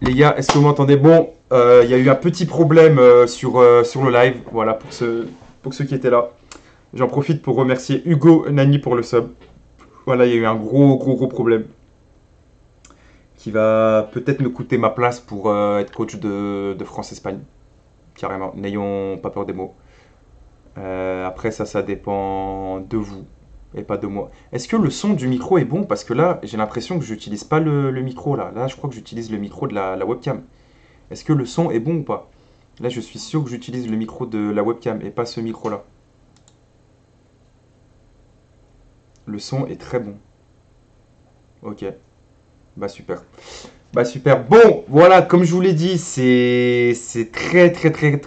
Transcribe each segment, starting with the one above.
Les gars, est-ce que vous m'entendez? Bon, il y a eu un petit problème sur le live. Voilà, pour ceux qui étaient là. J'en profite pour remercier Hugo Nani pour le sub. Voilà, il y a eu un gros problème qui va peut-être me coûter ma place pour être coach de France-Espagne. Carrément, n'ayons pas peur des mots. Après, ça dépend de vous et pas de moi. Est-ce que le son du micro est bon? Parce que là, j'ai l'impression que j'utilise pas le micro là. Là, je crois que j'utilise le micro de la webcam. Est-ce que le son est bon ou pas? Là, je suis sûr que j'utilise le micro de la webcam et pas ce micro-là. Le son est très bon. Ok, bah super. Bah super. Bon, voilà, comme je vous l'ai dit, c'est très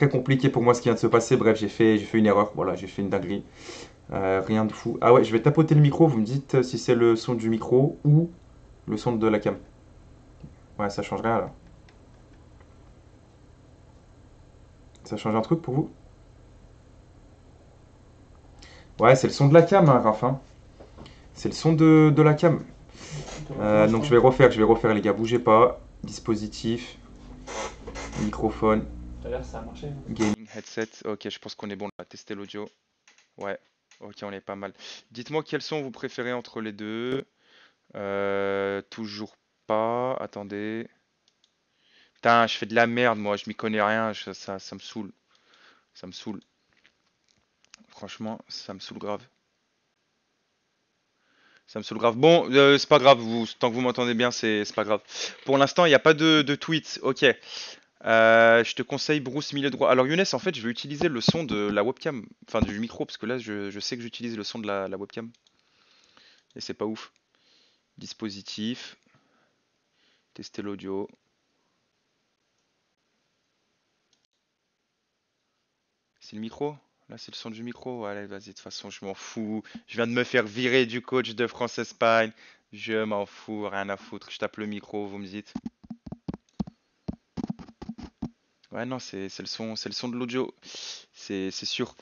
compliqué pour moi ce qui vient de se passer. Bref, j'ai fait une erreur. Voilà, j'ai fait une dinguerie. Rien de fou. Ah ouais, je vais tapoter le micro. Vous me dites si c'est le son du micro ou le son de la cam. Ouais, ça change rien là. Ça change un truc pour vous? Ouais, c'est le son de la cam, hein, Raph, hein. C'est le son de la cam. Pour Donc l'instant, je vais refaire les gars, bougez pas. Dispositif, microphone, tout à l'heure ça a marché, hein. gaming headset. Ok, je pense qu'on est bon là. Tester l'audio. Ouais, ok, on est pas mal. Dites-moi quels son vous préférez entre les deux. Toujours pas. Attendez. Putain, je fais de la merde moi, je m'y connais rien. Ça me saoule. Ça me saoule. Franchement, ça me saoule grave. Ça me saoule grave. Bon, c'est pas grave, tant que vous m'entendez bien, c'est pas grave. Pour l'instant, il n'y a pas de tweet. Ok. Je te conseille Bruce milieu droit. Alors Younes, en fait, je vais utiliser le son de la webcam, enfin du micro, parce que là, je sais que j'utilise le son de la webcam. Et c'est pas ouf. Dispositif, tester l'audio. C'est le micro? Là, c'est le son du micro. Allez, vas-y, de toute façon, je m'en fous. Je viens de me faire virer du coach de France-Espagne. Je m'en fous, rien à foutre. Je tape le micro, vous me dites. Ouais, non, c'est le son de l'audio. C'est sûr.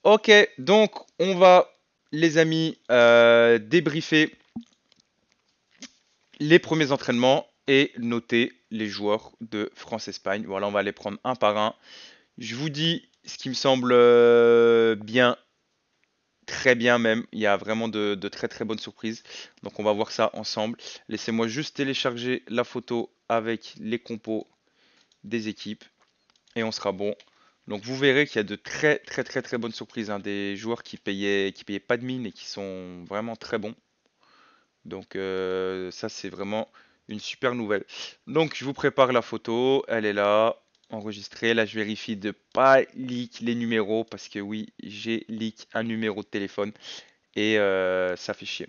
Ok, donc on va, les amis, débriefer les premiers entraînements et noter les joueurs de France-Espagne. Voilà, on va les prendre un par un. Je vous dis ce qui me semble bien, très bien même. Il y a vraiment de très bonnes surprises. Donc on va voir ça ensemble. Laissez-moi juste télécharger la photo avec les compos des équipes et on sera bon. Donc vous verrez qu'il y a de très bonnes surprises, hein, des joueurs qui payaient pas de mine et qui sont vraiment très bons. Donc ça c'est vraiment une super nouvelle. Donc je vous prépare la photo, elle est là, enregistrée. Là je vérifie de pas leak les numéros parce que oui, j'ai leak un numéro de téléphone et ça fait chier.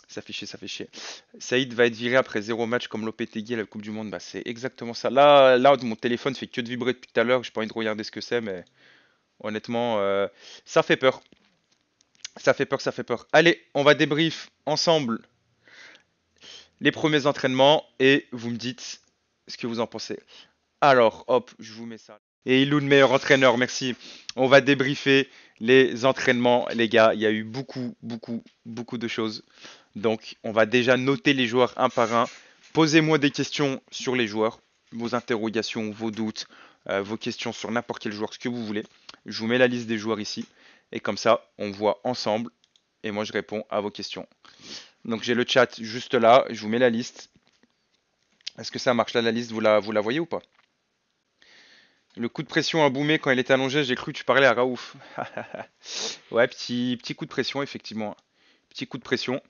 Ça fait chier. Saïd va être viré après 0 match comme Lopetegui à la Coupe du Monde. Bah, c'est exactement ça. Là, mon téléphone fait que de vibrer depuis tout à l'heure. J'ai pas envie de regarder ce que c'est, mais honnêtement, ça fait peur. Ça fait peur, ça fait peur. Allez, on va débrief ensemble les premiers entraînements et vous me dites ce que vous en pensez. Alors, hop, je vous mets ça. Et Ilou, le meilleur entraîneur, merci. On va débriefer les entraînements, les gars. Il y a eu beaucoup de choses. Donc, on va déjà noter les joueurs un par un. Posez-moi des questions sur les joueurs, vos interrogations, vos doutes, vos questions sur n'importe quel joueur, ce que vous voulez. Je vous mets la liste des joueurs ici. Et comme ça, on voit ensemble. Et moi, je réponds à vos questions. Donc, j'ai le chat juste là. Je vous mets la liste. Est-ce que ça marche là, la liste, vous la voyez ou pas? Le coup de pression à Boumé quand il était allongé, j'ai cru que tu parlais à Raouf. Ouais, petit coup de pression, effectivement. Petit coup de pression.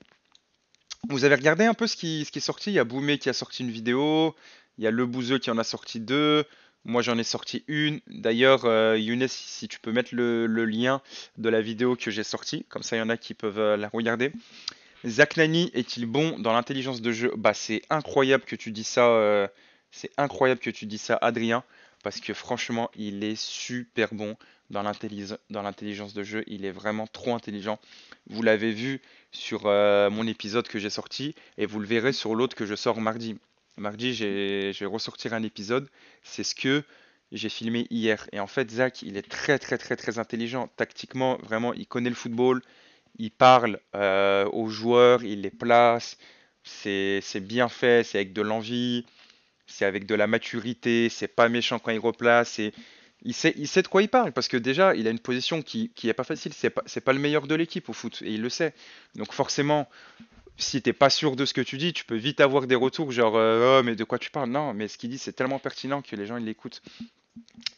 Vous avez regardé un peu ce qui est sorti? Il y a Boumé qui a sorti une vidéo, il y a Le Bouzeux qui en a sorti deux, moi j'en ai sorti une. D'ailleurs, Younes, si tu peux mettre le lien de la vidéo que j'ai sortie, comme ça il y en a qui peuvent la regarder. Zach Nani est-il bon dans l'intelligence de jeu? Bah c'est incroyable que tu dis ça, c'est incroyable que tu dis ça, Adrien, parce que franchement il est super bon dans l'intelligence de jeu, il est vraiment trop intelligent. Vous l'avez vu sur mon épisode que j'ai sorti et vous le verrez sur l'autre que je sors mardi. Mardi, je vais ressortir un épisode. C'est ce que j'ai filmé hier. Et en fait, Zach, il est très intelligent. Tactiquement, vraiment, il connaît le football. Il parle aux joueurs, il les place. C'est bien fait, c'est avec de l'envie. c'est avec de la maturité, c'est pas méchant quand il replace, et il sait de quoi il parle, parce que déjà, il a une position qui est pas facile, c'est pas le meilleur de l'équipe au foot, et il le sait. Donc forcément, si t'es pas sûr de ce que tu dis, tu peux vite avoir des retours genre oh mais de quoi tu parles? Non, mais ce qu'il dit c'est tellement pertinent que les gens ils l'écoutent.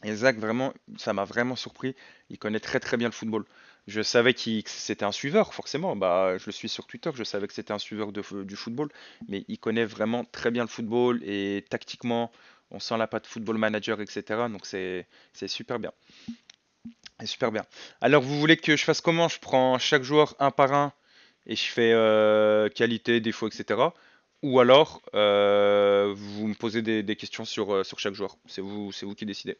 Et Zach vraiment, ça m'a vraiment surpris. Il connaît très très bien le football. Je savais que c'était un suiveur forcément. Bah je le suis sur Twitter, je savais que c'était un suiveur du football, mais il connaît vraiment très bien le football et tactiquement, on sent la patte football manager etc. Donc c'est super bien. C'est super bien. Alors vous voulez que je fasse comment? Je prends chaque joueur un par un et je fais qualité, défaut, etc. Ou alors, vous me posez des questions sur chaque joueur. C'est vous qui décidez.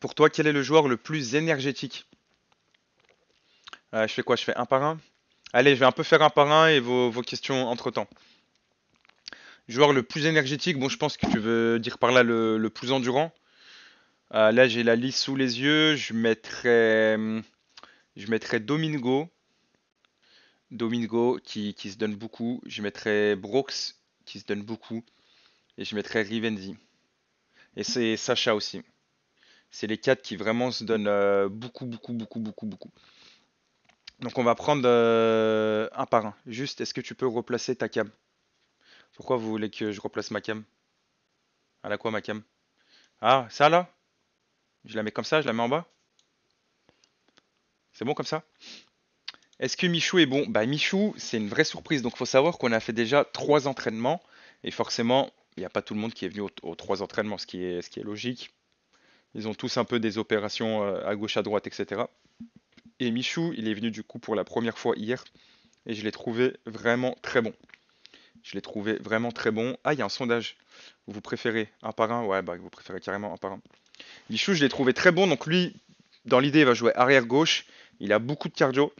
Pour toi, quel est le joueur le plus énergétique? Je fais quoi? Je fais un par un? Allez, je vais un peu faire un par un et vos questions entre-temps. Joueur le plus énergétique, bon, je pense que tu veux dire par là le plus endurant. Là, j'ai la liste sous les yeux. Je mettrais Domingo. Domingo qui se donne beaucoup. Je mettrais Brooks qui se donne beaucoup. Et je mettrais Rivenzi. Et c'est Sacha aussi. C'est les quatre qui vraiment se donnent beaucoup, beaucoup, beaucoup, beaucoup, beaucoup. Donc on va prendre un par un. Juste, est-ce que tu peux replacer ta cam? Pourquoi vous voulez que je replace ma cam? À la quoi ma cam? Ah, ça là? Je la mets comme ça, je la mets en bas? C'est bon comme ça? Est-ce que Michou est bon? Bah Michou, c'est une vraie surprise. Donc faut savoir qu'on a fait déjà 3 entraînements. Et forcément, il n'y a pas tout le monde qui est venu aux 3 entraînements, ce qui est logique. Ils ont tous un peu des opérations à gauche, à droite, etc. Et Michou, il est venu du coup pour la première fois hier et je l'ai trouvé vraiment très bon. Je l'ai trouvé vraiment très bon. Ah, il y a un sondage. Vous préférez un par un? Ouais, bah vous préférez carrément un par un. Michou, je l'ai trouvé très bon. Donc lui, dans l'idée, il va jouer arrière gauche. Il a beaucoup de cardio.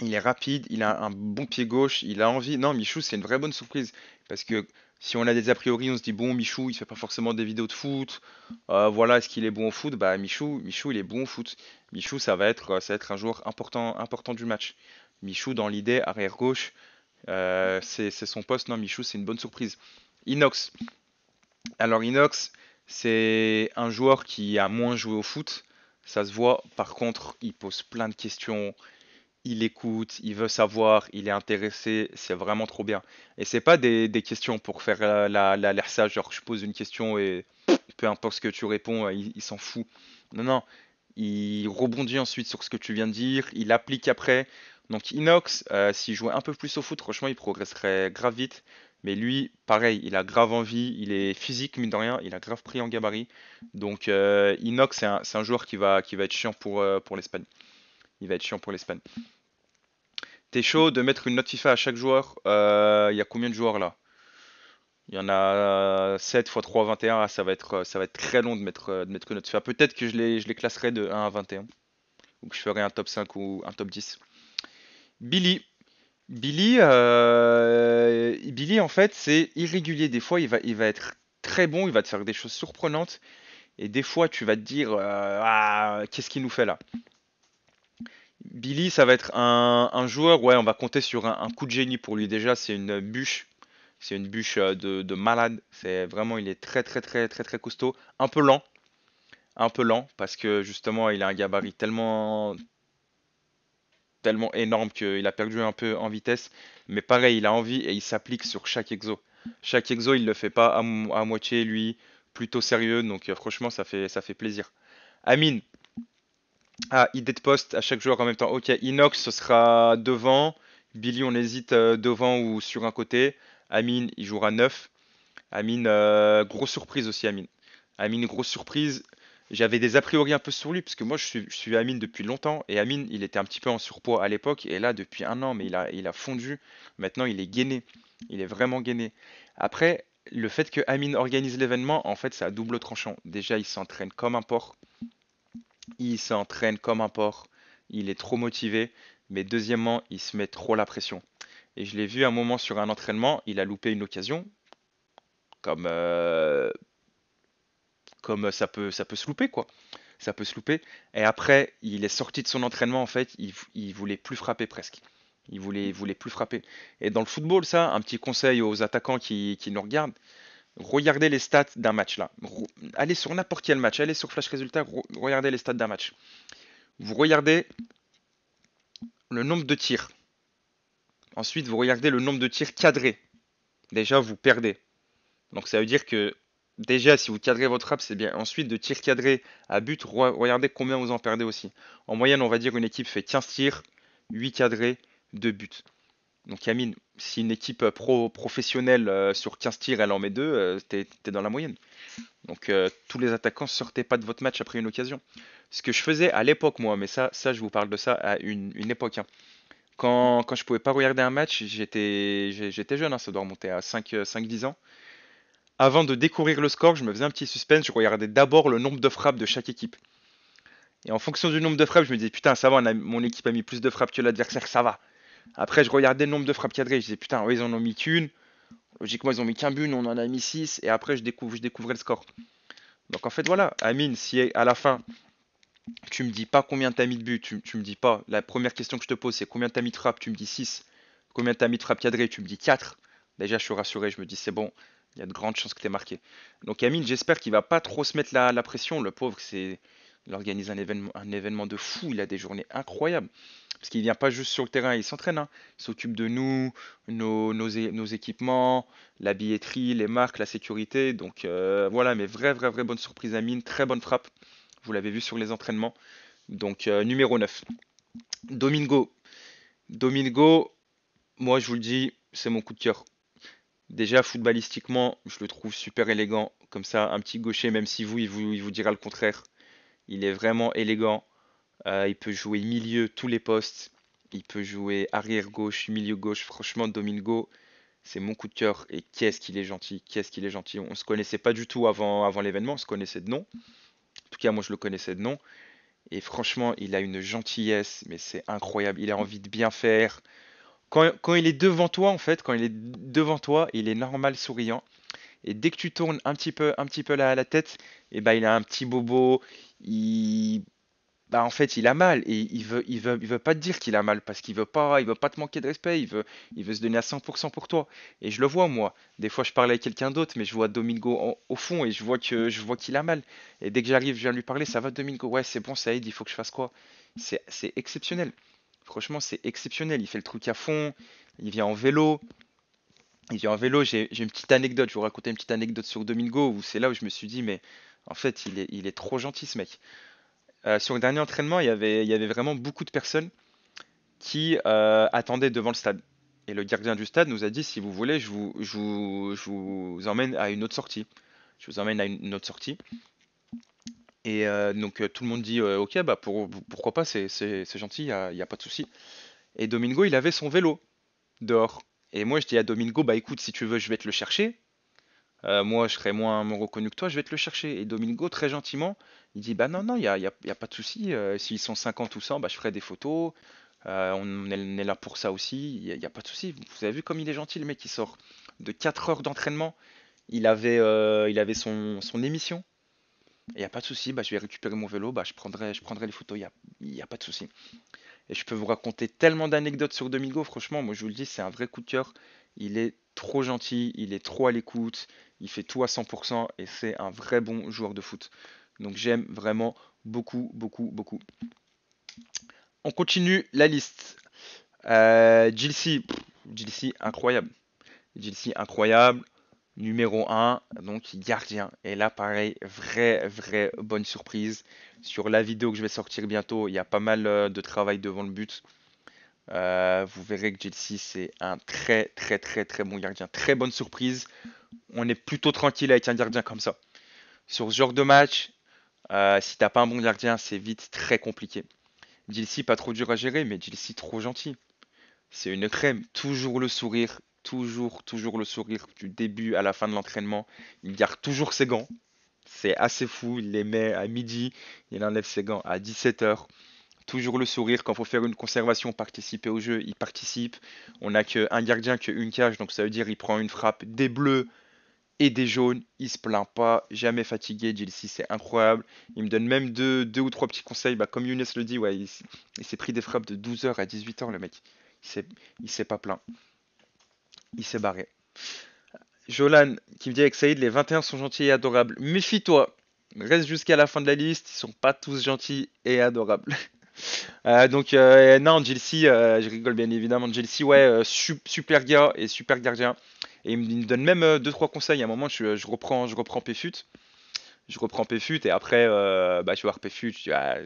Il est rapide. Il a un bon pied gauche. Il a envie. Non, Michou, c'est une vraie bonne surprise. Parce que si on a des a priori, on se dit bon, Michou, il fait pas forcément des vidéos de foot. Voilà, est-ce qu'il est bon au foot? Bah Michou, il est bon au foot. Michou, ça va être un joueur important, important du match. Michou, dans l'idée, arrière gauche, c'est son poste. Non, Michou, c'est une bonne surprise. Inox. Alors, Inox, c'est un joueur qui a moins joué au foot. Ça se voit. Par contre, il pose plein de questions. Il écoute, il veut savoir, il est intéressé. C'est vraiment trop bien. Et c'est pas des questions pour faire l'air sage. Genre, je pose une question et peu importe ce que tu réponds, il s'en fout. Non, non. Il rebondit ensuite sur ce que tu viens de dire. Il applique après. Donc Inox, s'il jouait un peu plus au foot, franchement, il progresserait grave vite. Mais lui, pareil, il a grave envie. Il est physique, mine de rien. Il a grave pris en gabarit. Donc Inox, c'est un joueur qui va être chiant pour l'Espagne. Il va être chiant pour l'Espagne. T'es chaud de mettre une note FIFA à chaque joueur? Il y a combien de joueurs là? Il y en a 7 x 3, 21. Ah, ça va être très long de mettre une note FIFA. Peut-être que je les classerai de 1 à 21. Ou que je ferai un top 5 ou un top 10. Billy. Billy, en fait, c'est irrégulier. Des fois, il va être très bon, il va te faire des choses surprenantes. Et des fois, tu vas te dire, ah, qu'est-ce qu'il nous fait là? Billy, ça va être un joueur, ouais, on va compter sur un coup de génie pour lui. Déjà, c'est une bûche. C'est une bûche de malade. C'est vraiment, il est très, très, très, très, très costaud. Un peu lent, parce que justement, il a un gabarit tellement, tellement énorme qu'il a perdu un peu en vitesse. Mais pareil, il a envie et il s'applique sur chaque exo. Chaque exo, il le fait pas à moitié, lui, plutôt sérieux. Donc franchement, ça fait plaisir. Amine, idée de poste à chaque joueur en même temps. Ok, Inox, ce sera devant. Billy, on hésite devant ou sur un côté. Amine, il jouera 9. Amine, grosse surprise aussi, Amine. Amine, grosse surprise. J'avais des a priori un peu sur lui, parce que moi je suis Amine depuis longtemps, et Amine il était un petit peu en surpoids à l'époque, et là depuis un an, mais il a fondu. Maintenant il est gainé, il est vraiment gainé. Après, le fait que Amine organise l'événement, en fait c'est à double tranchant. Déjà il s'entraîne comme un porc, il est trop motivé, mais deuxièmement il se met trop la pression. Et je l'ai vu un moment sur un entraînement, il a loupé une occasion, comme, comme ça peut se louper, quoi. Ça peut se louper. Et après, il est sorti de son entraînement, en fait, il voulait plus frapper presque. Il voulait plus frapper. Et dans le football, ça, un petit conseil aux attaquants qui nous regardent, regardez les stats d'un match là. Allez sur n'importe quel match, allez sur Flash Résultat, regardez les stats d'un match. Vous regardez le nombre de tirs. Ensuite, vous regardez le nombre de tirs cadrés. Déjà, vous perdez. Donc ça veut dire que déjà, si vous cadrez votre frappe, c'est bien. Ensuite, de tirs cadrés à but, regardez combien vous en perdez aussi. En moyenne, on va dire une équipe fait 15 tirs, 8 cadrés, 2 buts. Donc Yamine, si une équipe professionnelle sur 15 tirs, elle en met 2, t'es dans la moyenne. Donc tous les attaquants sortaient pas de votre match après une occasion. Ce que je faisais à l'époque, moi, mais ça, je vous parle de ça à une époque, hein. Quand je pouvais pas regarder un match, j'étais jeune, hein, ça doit remonter à 5-10 ans. Avant de découvrir le score, je me faisais un petit suspense, je regardais d'abord le nombre de frappes de chaque équipe. Et en fonction du nombre de frappes, je me disais, putain, ça va, mon équipe a mis plus de frappes que l'adversaire, ça va. Après, je regardais le nombre de frappes cadrées, je disais, putain, eux, ils en ont mis qu'une. Logiquement, ils ont mis qu'un but, nous, on en a mis 6. Et après, je découvrais le score. Donc, en fait, voilà, Amine, si à la fin, tu me dis pas combien t'as mis de buts, tu me dis pas, la première question que je te pose, c'est combien t'as mis de frappes, tu me dis 6. Combien t'as mis de frappes cadrées, tu me dis 4. Déjà, je suis rassuré, je me dis, c'est bon, il y a de grandes chances que t'aies marqué. Donc, Amine, j'espère qu'il va pas trop se mettre la pression. Le pauvre, il organise un événement de fou, il a des journées incroyables. Parce qu'il vient pas juste sur le terrain, il s'entraîne, hein. Il s'occupe de nous, nos équipements, la billetterie, les marques, la sécurité. Donc voilà, mais vraie bonne surprise à mine, très bonne frappe. Vous l'avez vu sur les entraînements. Donc numéro 9. Domingo. Domingo, moi je vous le dis, c'est mon coup de cœur. Déjà, footballistiquement, je le trouve super élégant. Comme ça, un petit gaucher, même si il vous dira le contraire. Il est vraiment élégant. Il peut jouer milieu, tous les postes. Il peut jouer arrière gauche, milieu gauche. Franchement, Domingo, c'est mon coup de cœur. Et qu'est-ce qu'il est gentil, qu'est-ce qu'il est gentil. On se connaissait pas du tout avant l'événement, on se connaissait de nom. En tout cas, moi, je le connaissais de nom. Et franchement, il a une gentillesse, mais c'est incroyable. Il a envie de bien faire. Quand il est devant toi, en fait, quand il est devant toi, il est normal souriant. Et dès que tu tournes un petit peu la tête, et ben, il a un petit bobo. Il, Bah en fait, il a mal et il veut pas te dire qu'il a mal parce qu'il veut pas te manquer de respect. Il veut se donner à 100% pour toi. Et je le vois moi. Des fois, je parle avec quelqu'un d'autre, mais je vois Domingo au fond et je vois qu'il a mal. Et dès que j'arrive, je viens lui parler. Ça va, Domingo? Ouais, c'est bon, ça aide. Il faut que je fasse quoi? C'est exceptionnel. Franchement, c'est exceptionnel. Il fait le truc à fond. Il vient en vélo. Il vient en vélo. J'ai une petite anecdote. Je vais vous raconter une petite anecdote sur Domingo où c'est là où je me suis dit, mais en fait, il est trop gentil ce mec. Sur le dernier entraînement, il y avait vraiment beaucoup de personnes qui attendaient devant le stade. Et le gardien du stade nous a dit, si vous voulez, je vous emmène à une autre sortie. Je vous emmène à une autre sortie. Et donc tout le monde dit, ok, bah pourquoi pas, c'est gentil, y a pas de souci. Et Domingo, il avait son vélo dehors. Et moi, je dis à Domingo, bah écoute, si tu veux, je vais te le chercher. Moi, je serais moins reconnu que toi, je vais te le chercher. Et Domingo, très gentiment, il dit, bah non, non, y a pas de souci. S'ils sont 50 ou 100, bah, je ferai des photos. On est là pour ça aussi. Y a pas de souci. Vous avez vu comme il est gentil, le mec, il sort de 4 heures d'entraînement. Il avait son émission. Il y a pas de souci. Bah, je vais récupérer mon vélo. Bah, je prendrai les photos. Y a pas de souci. Et je peux vous raconter tellement d'anecdotes sur Domingo, franchement, moi je vous le dis, c'est un vrai coup de cœur. Il est trop gentil, il est trop à l'écoute, il fait tout à 100% et c'est un vrai bon joueur de foot. Donc j'aime vraiment beaucoup, beaucoup, beaucoup. On continue la liste. Gilsi, Gilsi, incroyable. Gilsi, incroyable. Numéro un, donc gardien. Et là, pareil, vraie bonne surprise. Sur la vidéo que je vais sortir bientôt, il y a pas mal de travail devant le but. Vous verrez que Chelsea, c'est un très très très très bon gardien. Très bonne surprise. On est plutôt tranquille avec un gardien comme ça. Sur ce genre de match, si t'as pas un bon gardien, c'est vite très compliqué. Chelsea, pas trop dur à gérer, mais Chelsea, trop gentil. C'est une crème. Toujours le sourire. Toujours le sourire du début à la fin de l'entraînement. Il garde toujours ses gants. C'est assez fou. Il les met à midi. Il enlève ses gants à 17 h. Toujours le sourire. Quand il faut faire une conservation, participer au jeu, il participe. On n'a qu'un gardien, qu'une cage, donc ça veut dire il prend une frappe des bleus et des jaunes. Il se plaint pas, jamais fatigué. Gilles c'est incroyable. Il me donne même deux ou trois petits conseils. Bah, comme Younes le dit, ouais, il s'est pris des frappes de 12 h à 18 h, le mec. Il s'est, il s'est pas plaint. Il s'est barré. Jolan qui me dit avec Saïd, les 21 sont gentils et adorables. Méfie-toi. Reste jusqu'à la fin de la liste. Ils sont pas tous gentils et adorables. Non, Chelsea, je rigole bien évidemment. Chelsea, ouais, super gars et super gardien. Et il me donne même deux trois conseils. À un moment, je reprends Péfut. Je reprends Péfut et après, je vais voir Péfut. Je dis, ah,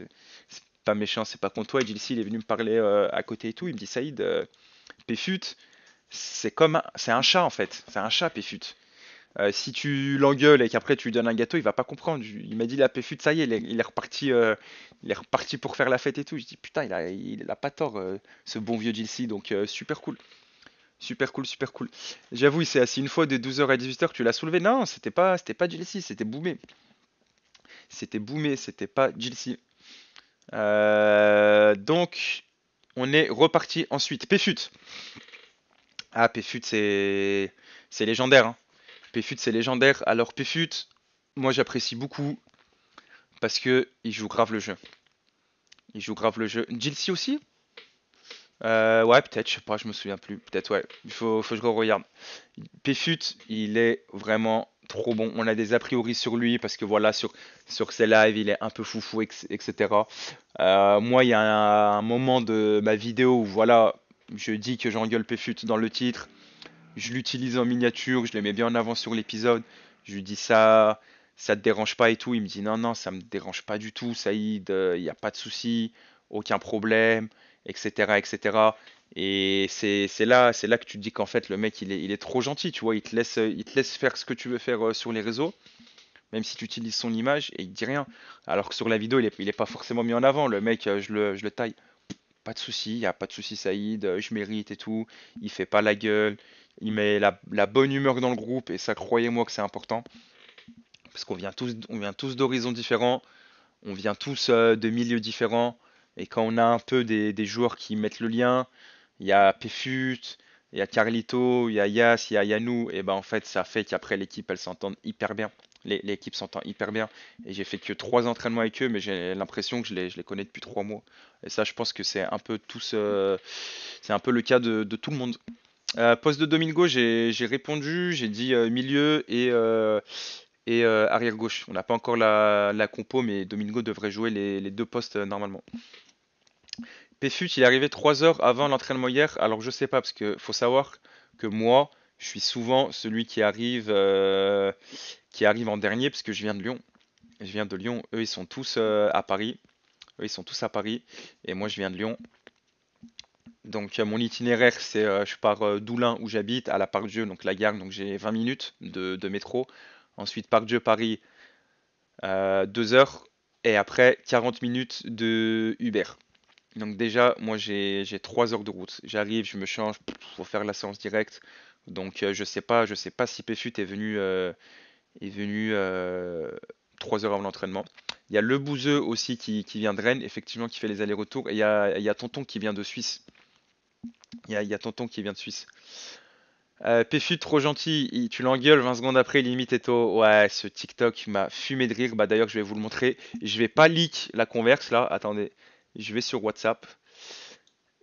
c'est pas méchant, c'est pas contre toi. Et Chelsea, il est venu me parler à côté et tout. Il me dit, Saïd, Péfut, c'est un chat en fait. C'est un chat, Péfut. Si tu l'engueules et qu'après tu lui donnes un gâteau, il va pas comprendre. Il m'a dit la péfute, ça y est, il est reparti pour faire la fête et tout. Je dis putain, il a pas tort, ce bon vieux Gilsey, donc super cool, super cool, super cool. J'avoue, il s'est assis une fois de 12h à 18h, tu l'as soulevé. Non, c'était pas Gilsey, c'était Boumé. C'était Boumé, c'était pas Gilsey. Donc, on est reparti ensuite. Péfut. Ah, Péfut, c'est légendaire, hein. Péfut, c'est légendaire. Alors, Péfut, moi j'apprécie beaucoup parce que il joue grave le jeu. Il joue grave le jeu. Jilcy aussi? Ouais, peut-être, je sais pas, je me souviens plus. Peut-être, ouais. Il faut que je regarde. Péfut, il est vraiment trop bon. On a des a priori sur lui parce que voilà, sur ses lives, il est un peu foufou, etc. Moi, il y a un moment de ma vidéo où voilà, je dis que j'engueule Péfut dans le titre. Je l'utilise en miniature, je le mets bien en avant sur l'épisode. Je lui dis ça te dérange pas et tout. Il me dit non, non, ça me dérange pas du tout, Saïd, il n'y a pas de souci, aucun problème, etc., etc. Et c'est là que tu te dis qu'en fait le mec il est trop gentil, tu vois, il te laisse faire ce que tu veux faire sur les réseaux, même si tu utilises son image et il te dit rien. Alors que sur la vidéo il est pas forcément mis en avant. Le mec, je le taille. Pas de souci, il n'y a pas de souci Saïd, je mérite et tout. Il fait pas la gueule, il met la bonne humeur dans le groupe et ça, croyez-moi que c'est important. Parce qu'on vient tous d'horizons différents, on vient tous de milieux différents. Et quand on a un peu des joueurs qui mettent le lien, il y a Pefut, il y a Carlito, il y a Yas, il y a Yanou, et ben en fait ça fait qu'après l'équipe elle s'entend hyper bien. L'équipe s'entend hyper bien. Et j'ai fait que 3 entraînements avec eux, mais j'ai l'impression que je les connais depuis 3 mois. Et ça, je pense que c'est un peu le cas de tout le monde. Poste de Domingo, j'ai répondu, j'ai dit milieu et arrière gauche. On n'a pas encore la compo, mais Domingo devrait jouer les deux postes normalement. Pfut, il est arrivé 3 heures avant l'entraînement hier, alors je sais pas, parce que faut savoir que moi, je suis souvent celui qui arrive en dernier, parce que je viens de Lyon. Je viens de Lyon, eux ils sont tous à Paris. Eux ils sont tous à Paris, et moi je viens de Lyon. Donc mon itinéraire, c'est je pars d'Oulin où j'habite à la Parc Dieu, donc la gare, donc j'ai 20 minutes de métro. Ensuite Parc Dieu Paris, 2 heures. Et après 40 minutes de Uber. Donc déjà, moi j'ai 3 heures de route. J'arrive, je me change, pour faire la séance directe. Donc je sais pas si Pfut est venu 3 heures avant l'entraînement. Il y a le Bouzeux aussi qui vient de Rennes, effectivement, qui fait les allers-retours. Et il y a Tonton qui vient de Suisse. Il y a Tonton qui vient de Suisse. Pfut, trop gentil, tu l'engueules 20 secondes après, limite Eto. Ouais, ce TikTok m'a fumé de rire. Bah d'ailleurs, je vais vous le montrer. Je vais pas leak la converse là. Attendez, je vais sur WhatsApp.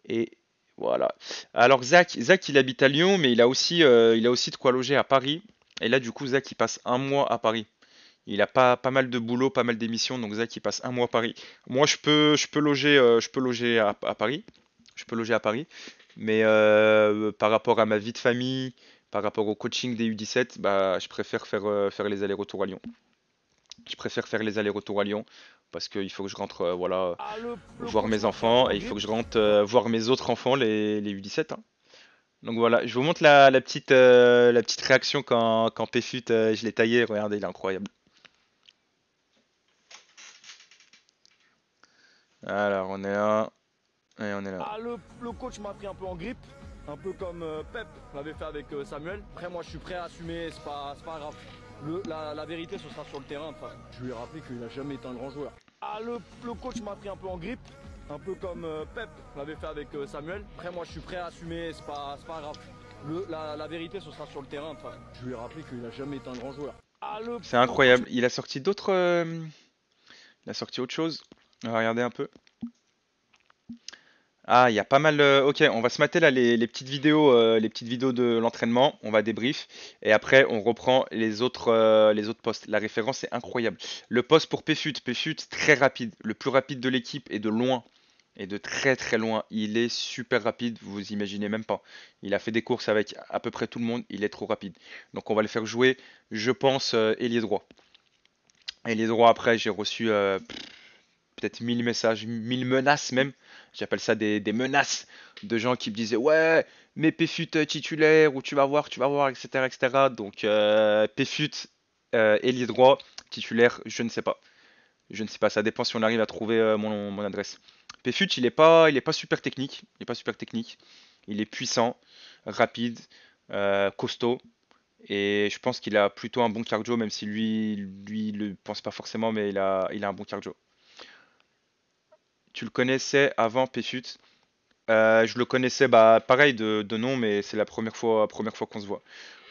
Et voilà. Alors Zach, il habite à Lyon, mais il a aussi de quoi loger à Paris. Et là, du coup, Zach, il passe un mois à Paris. Il a pas mal de boulot, pas mal d'émissions, donc Zach, il passe un mois à Paris. Moi, je peux loger à Paris. Je peux loger à Paris. Mais par rapport à ma vie de famille, par rapport au coaching des U17, bah, je préfère faire les allers-retours à Lyon. Je préfère faire les allers-retours à Lyon parce qu'il faut que je rentre, voilà, Ah, le voir coach mes m'a pris un peu enfants et en il faut que grippe. je rentre voir mes autres enfants, les U17, hein. Donc voilà, je vous montre la petite réaction quand Pfut, je l'ai taillé. Regardez, il est incroyable. Alors, on est là, et on est là. Ah, le coach m'a pris un peu en grippe. Un peu comme Pep l'avait fait avec Samuel. Après, moi, je suis prêt à assumer, c'est pas grave. La vérité, ce sera sur le terrain. De toute façon. Je lui ai rappelé qu'il n'a jamais été un grand joueur. Ah, le coach m'a pris un peu en grippe. Un peu comme Pep l'avait fait avec Samuel. Après, moi, je suis prêt à assumer, c'est pas grave. La vérité, ce sera sur le terrain. De toute façon. Je lui ai rappelé qu'il n'a jamais été un grand joueur. Ah, C'est le coach. incroyable. Il a sorti autre chose. On va regarder un peu. Ah, il y a pas mal. Ok, on va se mater là les petites vidéos de l'entraînement. On va débrief et après on reprend les autres postes. La référence est incroyable. Le poste pour Pfut, Pfut très rapide, le plus rapide de l'équipe et de loin et de très très loin. Il est super rapide, vous imaginez même pas. Il a fait des courses avec à peu près tout le monde. Il est trop rapide. Donc on va le faire jouer. Je pense ailier droit. Ailier droit. Après j'ai reçu peut-être 1000 messages, 1000 menaces même. J'appelle ça des menaces de gens qui me disaient ouais, mais Pfut titulaire, ou tu vas voir, etc. etc. Donc Pfut, ailier droit, titulaire, je ne sais pas. Je ne sais pas, ça dépend si on arrive à trouver mon adresse. Pfut, il est pas super technique. Il est pas super technique. Il est puissant, rapide, costaud. Et je pense qu'il a plutôt un bon cardio, même si lui le pense pas forcément, mais il a un bon cardio. Tu le connaissais avant Pfut? Je le connaissais, bah, pareil de nom, mais c'est la première fois qu'on se voit.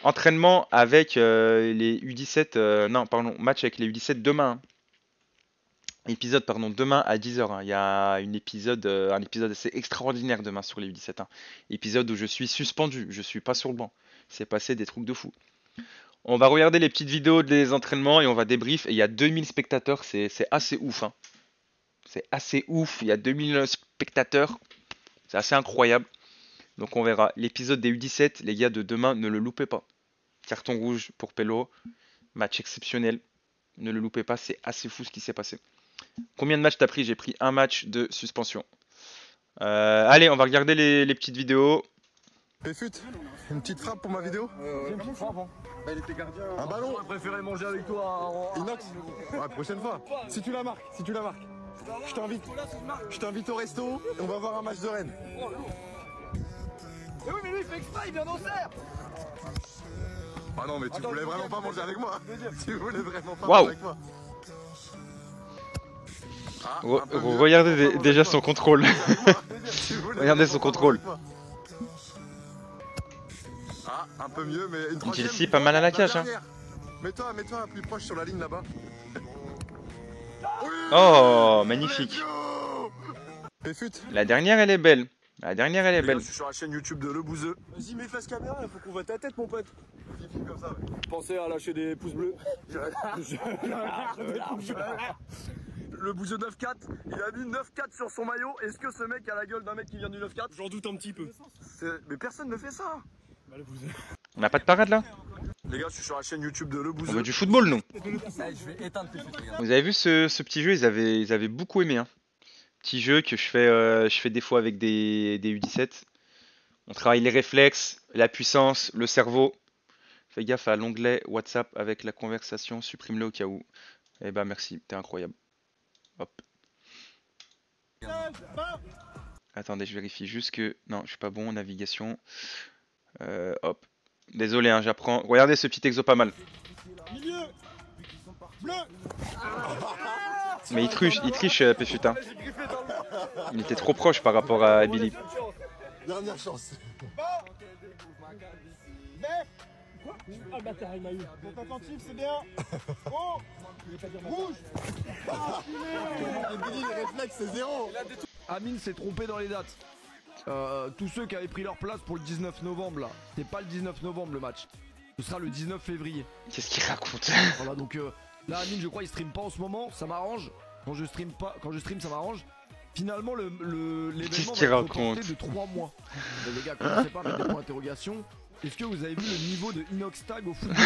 Entraînement avec les U17, non, pardon, match avec les U17 demain, hein. Épisode, pardon, demain à 10h, hein. Il y a un épisode assez extraordinaire demain sur les U17, hein. Épisode où je suis suspendu, je suis pas sur le banc. C'est passé des trucs de fou. On va regarder les petites vidéos des entraînements et on va débrief. Et il y a 2000 spectateurs, c'est assez ouf, hein. C'est assez ouf, il y a 2000 spectateurs, c'est assez incroyable. Donc on verra. L'épisode des U17, les gars, de demain, ne le loupez pas. Carton rouge pour Pello, match exceptionnel. Ne le loupez pas, c'est assez fou ce qui s'est passé. Combien de matchs t'as pris? J'ai pris un match de suspension. Allez, on va regarder les petites vidéos. Pfut, une petite frappe pour ma vidéo. J'ai une petite frappe, hein. Il était gardien. Un ballon. J'aurais préféré manger avec toi. Inox. Ouais, prochaine fois. Si tu la marques, je t'invite au resto et on va voir un match de Rennes. Mais oui, mais lui il fait exprès, il vient d'Auxerre. Ah non, mais tu voulais vraiment pas manger avec moi. Tu voulais vraiment pas Waouh. manger avec moi. Ah, un peu mieux. Regardez Pas manger déjà avec son moi. contrôle. Tu voulais Regardez vraiment son pas manger contrôle. avec moi. Ah, un peu mieux, mais une troisième. Chelsea, pas mal à la cage, hein. dernière. Mets-toi plus proche sur la ligne là-bas. Oui, Oh, magnifique. let's go. Pfut. La dernière, elle est belle. La dernière, elle est Les gars, belle. je suis sur la chaîne YouTube de Le Bouzeux. Vas-y, mets face caméra, il faut qu'on voit ta tête, mon pote. Comme ça, ouais. Pensez à lâcher des pouces bleus. Le Bouzeux 9-4, il a mis 9-4 sur son maillot. Est-ce que ce mec a la gueule d'un mec qui vient du 9-4? J'en doute un petit peu. Mais personne ne fait ça. On n'a pas de parade là? Les gars, je suis sur la chaîne YouTube de Le On Bouzeux. veut du football, nous. Je vais éteindre tes feux, les gars. Vous avez vu ce petit jeu? Ils avaient beaucoup aimé, hein. Petit jeu que je fais des fois avec des U17. On travaille les réflexes, la puissance, le cerveau. Fais gaffe à l'onglet WhatsApp avec la conversation, supprime-le au cas où. Eh ben merci, t'es incroyable. Hop. Attendez, je vérifie juste que... Non, je suis pas bon en navigation. Hop. Désolé, hein, j'apprends. Regardez ce petit exo pas mal. Mais il triche, Pfut, hein. Il était trop proche par rapport à Billy. Dernière chance. Ah le bâtard il m'a eu. Donc attentif c'est bien. Oh rouge. Et Billy, les réflexes, c'est zéro. Amine s'est trompé dans les dates. Tous ceux qui avaient pris leur place pour le 19 novembre là, c'était pas le 19 novembre le match. Ce sera le 19 février. Qu'est-ce qu'il raconte? Voilà donc là Amine je crois il stream pas en ce moment, ça m'arrange. Quand je stream ça m'arrange. Finalement l'événement qu'il va être raconte? reporté de 3 mois. Mais les gars, commencez pas à mettre des points d'interrogation. Est-ce que vous avez vu le niveau de Inox Tag au football?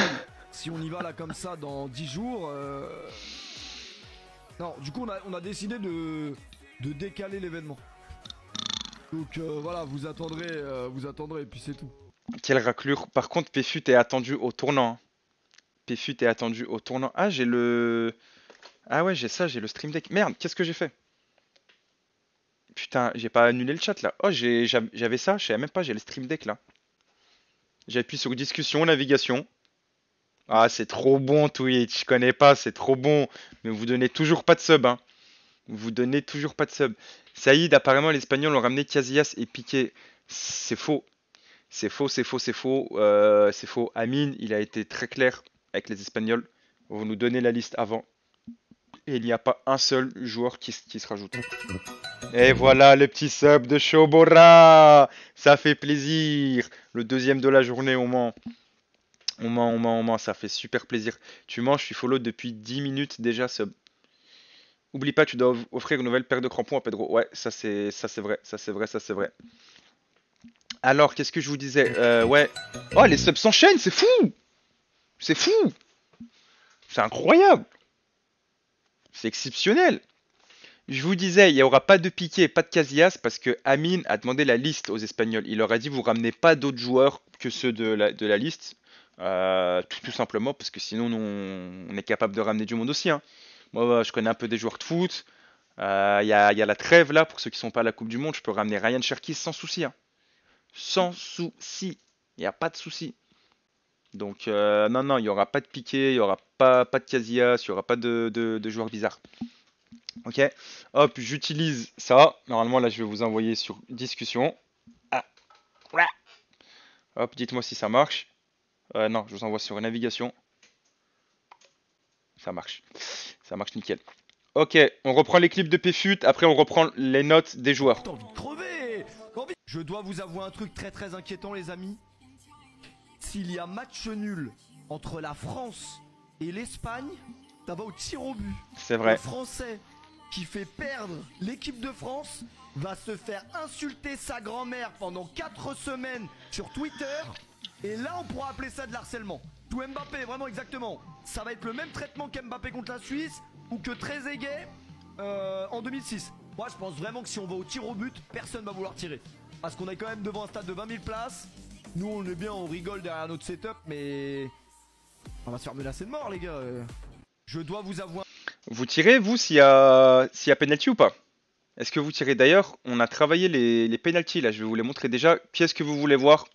Si on y va là comme ça dans 10 jours. Non, du coup on a décidé de décaler l'événement. Donc voilà, vous attendrez et puis c'est tout. Quelle raclure. Par contre, Pfut est attendu au tournant, hein. Pfut est attendu au tournant. Ah, j'ai le... Ah ouais, j'ai le Stream Deck. Merde, qu'est-ce que j'ai fait? Putain, j'ai pas annulé le chat là. Oh, j'avais ça, je savais même pas, j'ai le Stream Deck là. J'appuie sur discussion, navigation. Ah, c'est trop bon Twitch, je connais pas, c'est trop bon. Mais vous donnez toujours pas de sub, hein. Vous donnez toujours pas de sub. Saïd, apparemment les Espagnols ont ramené Casillas et Piqué. C'est faux. C'est faux, c'est faux, c'est faux. C'est faux. Amine, il a été très clair avec les Espagnols. Vous nous donnez la liste avant. Et il n'y a pas un seul joueur qui se rajoute. Et voilà le petit sub de Shobora. Ça fait plaisir. Le deuxième de la journée, on ment. On ment, on ment, on ment. Ça fait super plaisir. Tu manges, je suis follow depuis 10 minutes déjà, sub. Oublie pas, tu dois offrir une nouvelle paire de crampons à Pedro. Ouais, ça c'est vrai, ça c'est vrai, ça c'est vrai. Alors, qu'est-ce que je vous disais? Ouais. Oh, les subs s'enchaînent, c'est fou! C'est fou! C'est incroyable! C'est exceptionnel! Je vous disais, il n'y aura pas de Piqué, pas de Casillas, parce que Amine a demandé la liste aux Espagnols. Il leur a dit, vous ramenez pas d'autres joueurs que ceux de la liste. Tout simplement, parce que sinon, nous, on est capable de ramener du monde aussi, hein. Moi, je connais un peu des joueurs de foot. Il y a la trêve là, pour ceux qui sont pas à la Coupe du Monde. Je peux ramener Ryan Cherki sans souci, hein. Sans souci. Il n'y a pas de souci. Donc, non, non, il n'y aura pas de Piqué, il n'y aura pas de Casillas, il n'y aura pas de joueurs bizarres. Ok, hop, j'utilise ça. Normalement, là, je vais vous envoyer sur discussion. Ah. Hop, dites-moi si ça marche. Non, je vous envoie sur navigation. Ça marche. Ça marche nickel. Ok, on reprend les clips de PFUT. Après, on reprend les notes des joueurs. T'as envie de crever. Je dois vous avouer un truc très très inquiétant, les amis. S'il y a match nul entre la France et l'Espagne, ça va au tir au but. C'est vrai. Le Français qui fait perdre l'équipe de France va se faire insulter sa grand-mère pendant 4 semaines sur Twitter. Et là, on pourra appeler ça de l'harcèlement. Tout Mbappé, vraiment exactement. Ça va être le même traitement qu'Mbappé contre la Suisse ou que Trezeguet en 2006. Moi, je pense vraiment que si on va au tir au but, personne va vouloir tirer. Parce qu'on est quand même devant un stade de 20 000 places. Nous, on est bien, on rigole derrière notre setup, mais on va se faire menacer de mort, les gars. Je dois vous avouer. Vous tirez, vous, s'il y a penalty ou pas? Est-ce que vous tirez? D'ailleurs, on a travaillé les penalties, là, je vais vous les montrer déjà. Qu'est-ce que vous voulez voir?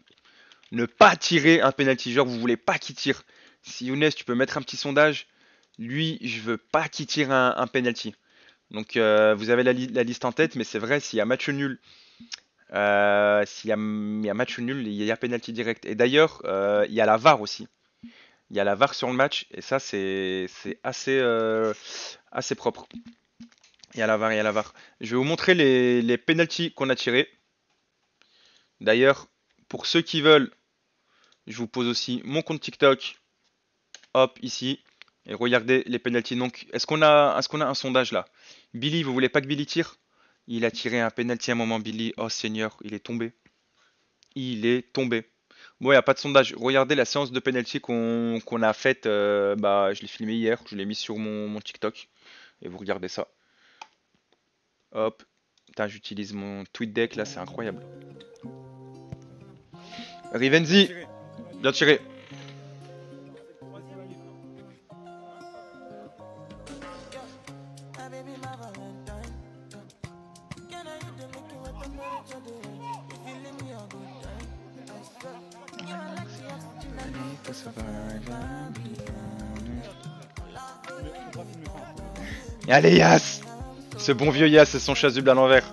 Ne pas tirer un penalty, genre vous voulez pas qu'il tire. Si Younes, tu peux mettre un petit sondage. Lui, je veux pas qu'il tire un penalty. Donc, vous avez la liste en tête, mais c'est vrai, s'il y a match nul, il y a match nul, il y a penalty direct. Et d'ailleurs, il y a la VAR aussi. Il y a la VAR sur le match, et ça, c'est assez propre. Il y a la VAR, il y a la VAR. Je vais vous montrer les penalties qu'on a tirés. D'ailleurs, pour ceux qui veulent, je vous pose aussi mon compte TikTok. Hop, ici. Et regardez les penalties. Donc, est-ce qu'on a un sondage là? Billy, vous voulez pas que Billy tire? Il a tiré un penalty à un moment, Billy. Oh Seigneur, il est tombé. Il est tombé. Bon, il n'y a pas de sondage. Regardez la séance de penalty qu'on a faite. Je l'ai filmé hier. Je l'ai mis sur mon TikTok. Et vous regardez ça. Hop. Putain, j'utilise mon TweetDeck là, c'est incroyable. Rivenzi, bien tiré. Allez Yas, ce bon vieux Yas et son chasuble à l'envers.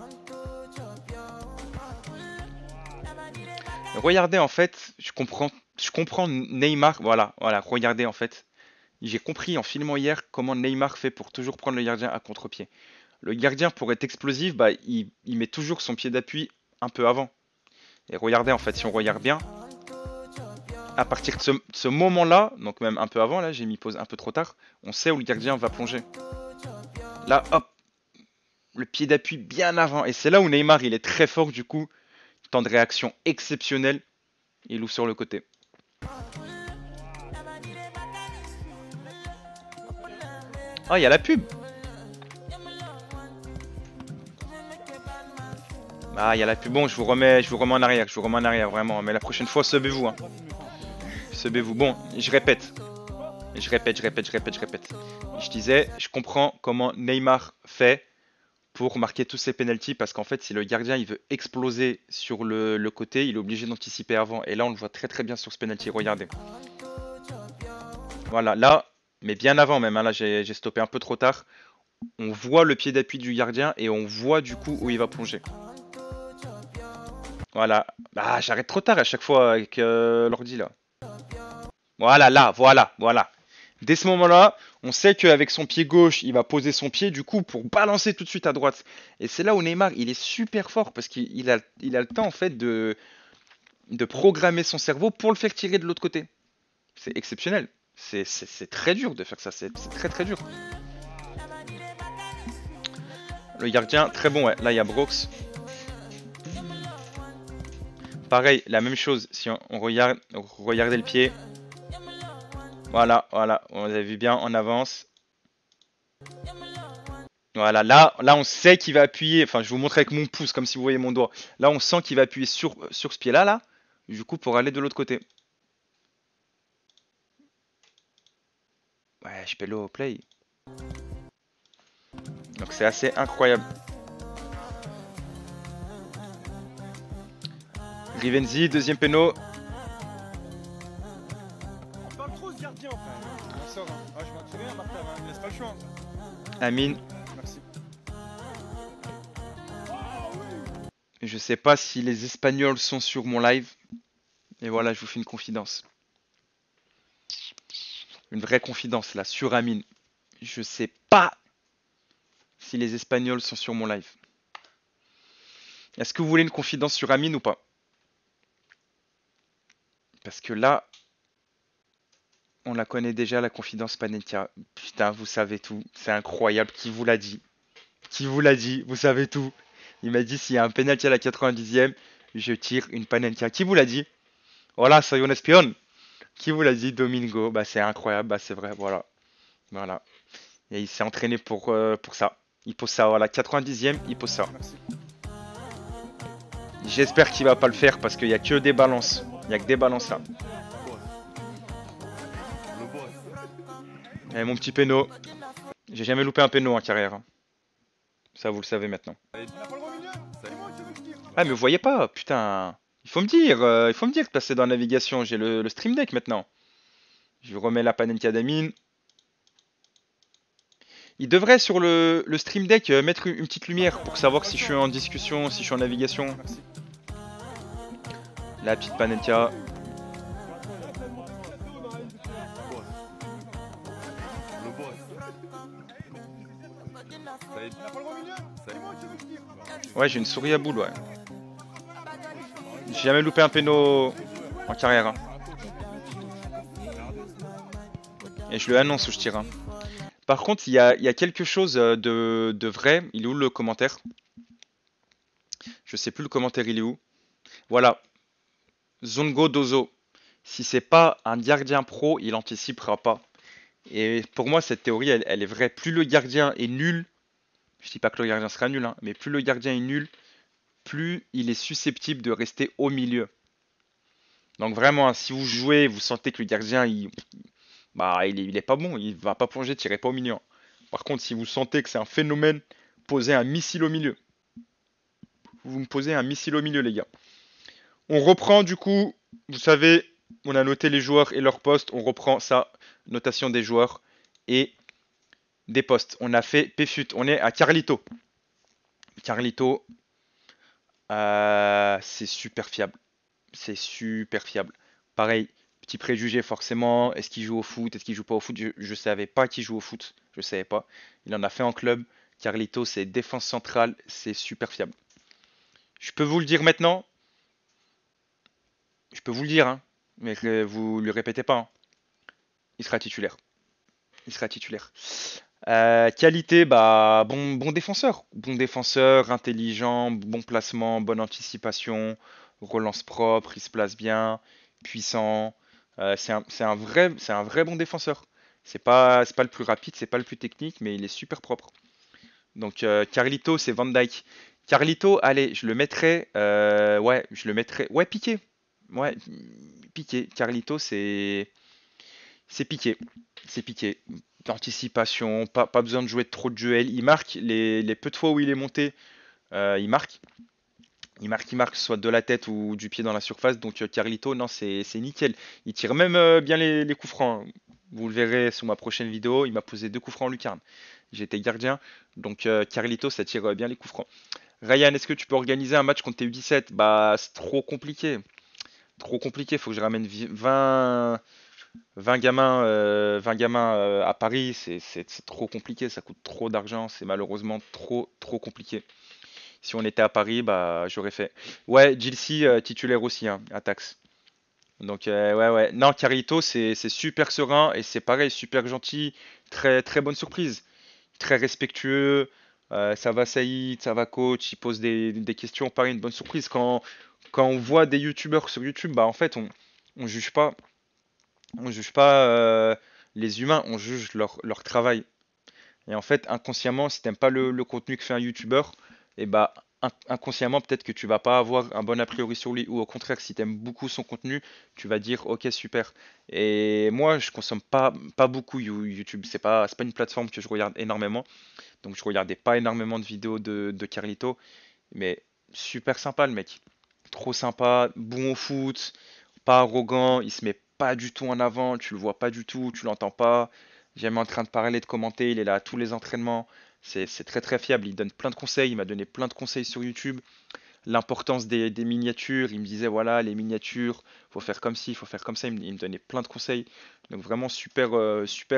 Regardez en fait, je comprends Neymar, voilà, regardez en fait. J'ai compris en filmant hier comment Neymar fait pour toujours prendre le gardien à contre-pied. Le gardien pour être explosif, il met toujours son pied d'appui un peu avant. Et regardez en fait, si on regarde bien, à partir de ce moment-là, donc même un peu avant, là j'ai mis pause un peu trop tard, on sait où le gardien va plonger. Là, hop, le pied d'appui bien avant. Et c'est là où Neymar, il est très fort du coup. Temps de réaction exceptionnel. Il ouvre sur le côté. Ah, il y a la pub. Ah, il y a la pub. Bon, je vous remets en arrière, vraiment. Mais la prochaine fois, subez-vous, hein. Subez-vous. Bon, je répète. Je répète. Je disais, je comprends comment Neymar fait pour marquer tous ses penalties parce qu'en fait, si le gardien il veut exploser sur le côté, il est obligé d'anticiper avant. Et là, on le voit très très bien sur ce penalty. Regardez. Voilà, là, mais bien avant même. Hein, là, j'ai stoppé un peu trop tard. On voit le pied d'appui du gardien et on voit du coup où il va plonger. Voilà. Ah, j'arrête trop tard à chaque fois avec l'ordi là. Voilà, là, voilà. Dès ce moment-là, on sait qu'avec son pied gauche, il va poser son pied du coup pour balancer tout de suite à droite. Et c'est là où Neymar, il est super fort parce qu'il a le temps en fait de programmer son cerveau pour le faire tirer de l'autre côté. C'est exceptionnel. C'est très dur de faire ça, c'est très très dur. Le gardien, très bon, ouais. Là, il y a Brooks. Pareil, la même chose. Si on regarde, regardez le pied. Voilà, voilà. On a vu bien, on avance. Voilà, là on sait qu'il va appuyer. Enfin, je vous montre avec mon pouce, comme si vous voyez mon doigt. Là, on sent qu'il va appuyer sur ce pied-là, là. Du coup, pour aller de l'autre côté. Ouais, je peux le play. Donc, c'est assez incroyable. Rivenzi, deuxième péno. On parle trop ce gardien, frère. Il sort, hein. Ah, je m'en souviens, Martin, hein. Il laisse pas le choix. Amine. Merci. Je sais pas si les Espagnols sont sur mon live. Et voilà, je vous fais une confidence. Une vraie confidence là, sur Amine. Je sais pas si les Espagnols sont sur mon live. Est-ce que vous voulez une confidence sur Amine ou pas? Parce que là, on la connaît déjà, la confidence Panenka. Putain, vous savez tout. C'est incroyable. Qui vous l'a dit? Qui vous l'a dit? Vous savez tout. Il m'a dit s'il y a un penalty à la 90e, je tire une Panenka. Qui vous l'a dit? Voilà, soy un espion. Qui vous l'a dit? Domingo. Bah, c'est incroyable. Bah, c'est vrai. Voilà. Voilà. Et il s'est entraîné pour ça. Il pose ça. Voilà, 90e, il pose ça. Merci. J'espère qu'il va pas le faire parce qu'il y a que des balances. Il y a que des balances là. Et mon petit péno. J'ai jamais loupé un péno en carrière, hein. Ça, vous le savez maintenant. On a pas le droit au milieu. C'est moi qui veux le dire. Ah, mais vous voyez pas, putain. Il faut me dire de passer dans la navigation. J'ai le Stream Deck maintenant. Je remets la Panenka d'Amine. Il devrait sur le Stream Deck mettre une petite lumière pour savoir si je suis en discussion, si je suis en navigation. Merci. La petite Panenka. On a pas le droit au milieu. C'est moi qui veux le dire. Ouais, j'ai une souris à boule, ouais. J'ai jamais loupé un péno en carrière, hein. Et je le annonce où je tire, hein. Par contre, il y a quelque chose de vrai. Il est où le commentaire? Je sais plus le commentaire, il est où? Voilà. Zongo Dozo. Si c'est pas un gardien pro, il anticipera pas. Et pour moi, cette théorie, elle est vraie. Plus le gardien est nul, je dis pas que le gardien sera nul, hein, mais plus le gardien est nul, plus il est susceptible de rester au milieu. Donc vraiment, hein, si vous jouez, vous sentez que le gardien, il est pas bon, il va pas plonger, tirez pas au milieu. Par contre, si vous sentez que c'est un phénomène, posez un missile au milieu. Vous me posez un missile au milieu, les gars. On reprend du coup, vous savez, on a noté les joueurs et leurs postes. On reprend ça, notation des joueurs et des postes. On a fait PFUT, on est à Carlito. Carlito, c'est super fiable. C'est super fiable. Pareil, petit préjugé forcément. Est-ce qu'il joue au foot? Est-ce qu'il joue pas au foot? Je savais pas qu'il joue au foot. Je savais pas. Il en a fait en club. Carlito, c'est défense centrale. C'est super fiable. Je peux vous le dire maintenant. Je peux vous le dire, hein, mais que vous lui répétez pas, hein. Il sera titulaire. Il sera titulaire. Qualité, bah bon défenseur. Bon défenseur, intelligent, bon placement, bonne anticipation, relance propre, il se place bien, puissant. C'est un vrai bon défenseur. C'est pas le plus rapide, c'est pas le plus technique, mais il est super propre. Donc Carlito, c'est Van Dijk. Carlito, allez, je le mettrais. Ouais, je le mettrais. Ouais, Piqué. Ouais, Piqué. Carlito, c'est Piqué. C'est Piqué. D'anticipation, pas besoin de jouer trop de duels. Il marque les peu de fois où il est monté, il marque. Il marque, soit de la tête ou du pied dans la surface. Donc Carlito, non, c'est nickel. Il tire même bien les coups francs, hein. Vous le verrez sur ma prochaine vidéo. Il m'a posé 2 coups francs en lucarne. J'étais gardien. Donc Carlito, ça tire bien les coups francs. Ryan, est-ce que tu peux organiser un match contre tes U17? Bah, c'est trop compliqué. Trop compliqué. Faut que je ramène 20. 20 gamins à Paris, c'est trop compliqué, ça coûte trop d'argent, c'est malheureusement trop compliqué. Si on était à Paris, bah j'aurais fait. Ouais, Gilsi titulaire aussi, hein, à Tax. Donc ouais ouais. Non, Carito c'est super serein et c'est pareil, super gentil, très bonne surprise, très respectueux. Ça va Saïd, ça va coach, il pose des questions, pareil, une bonne surprise. Quand on voit des youtubeurs sur YouTube, bah en fait on juge pas, on juge pas les humains, on juge leur travail. Et en fait, inconsciemment, si t'aimes pas le contenu que fait un youtubeur, et bah inconsciemment peut-être que tu vas pas avoir un bon a priori sur lui, ou au contraire, si t'aimes beaucoup son contenu, tu vas dire ok super. Et moi, je consomme pas beaucoup YouTube, c'est pas une plateforme que je regarde énormément, donc je regardais pas énormément de vidéos de Carlito, mais super sympa le mec, trop sympa, bon au foot, pas arrogant, il se met pas du tout en avant, tu le vois pas du tout, tu l'entends pas, jamais en train de parler, de commenter, il est là à tous les entraînements, c'est très fiable, il donne plein de conseils, il m'a donné plein de conseils sur YouTube, l'importance des miniatures, il me disait voilà les miniatures, faut faire comme ci, faut faire comme ça, il me donnait plein de conseils, donc vraiment super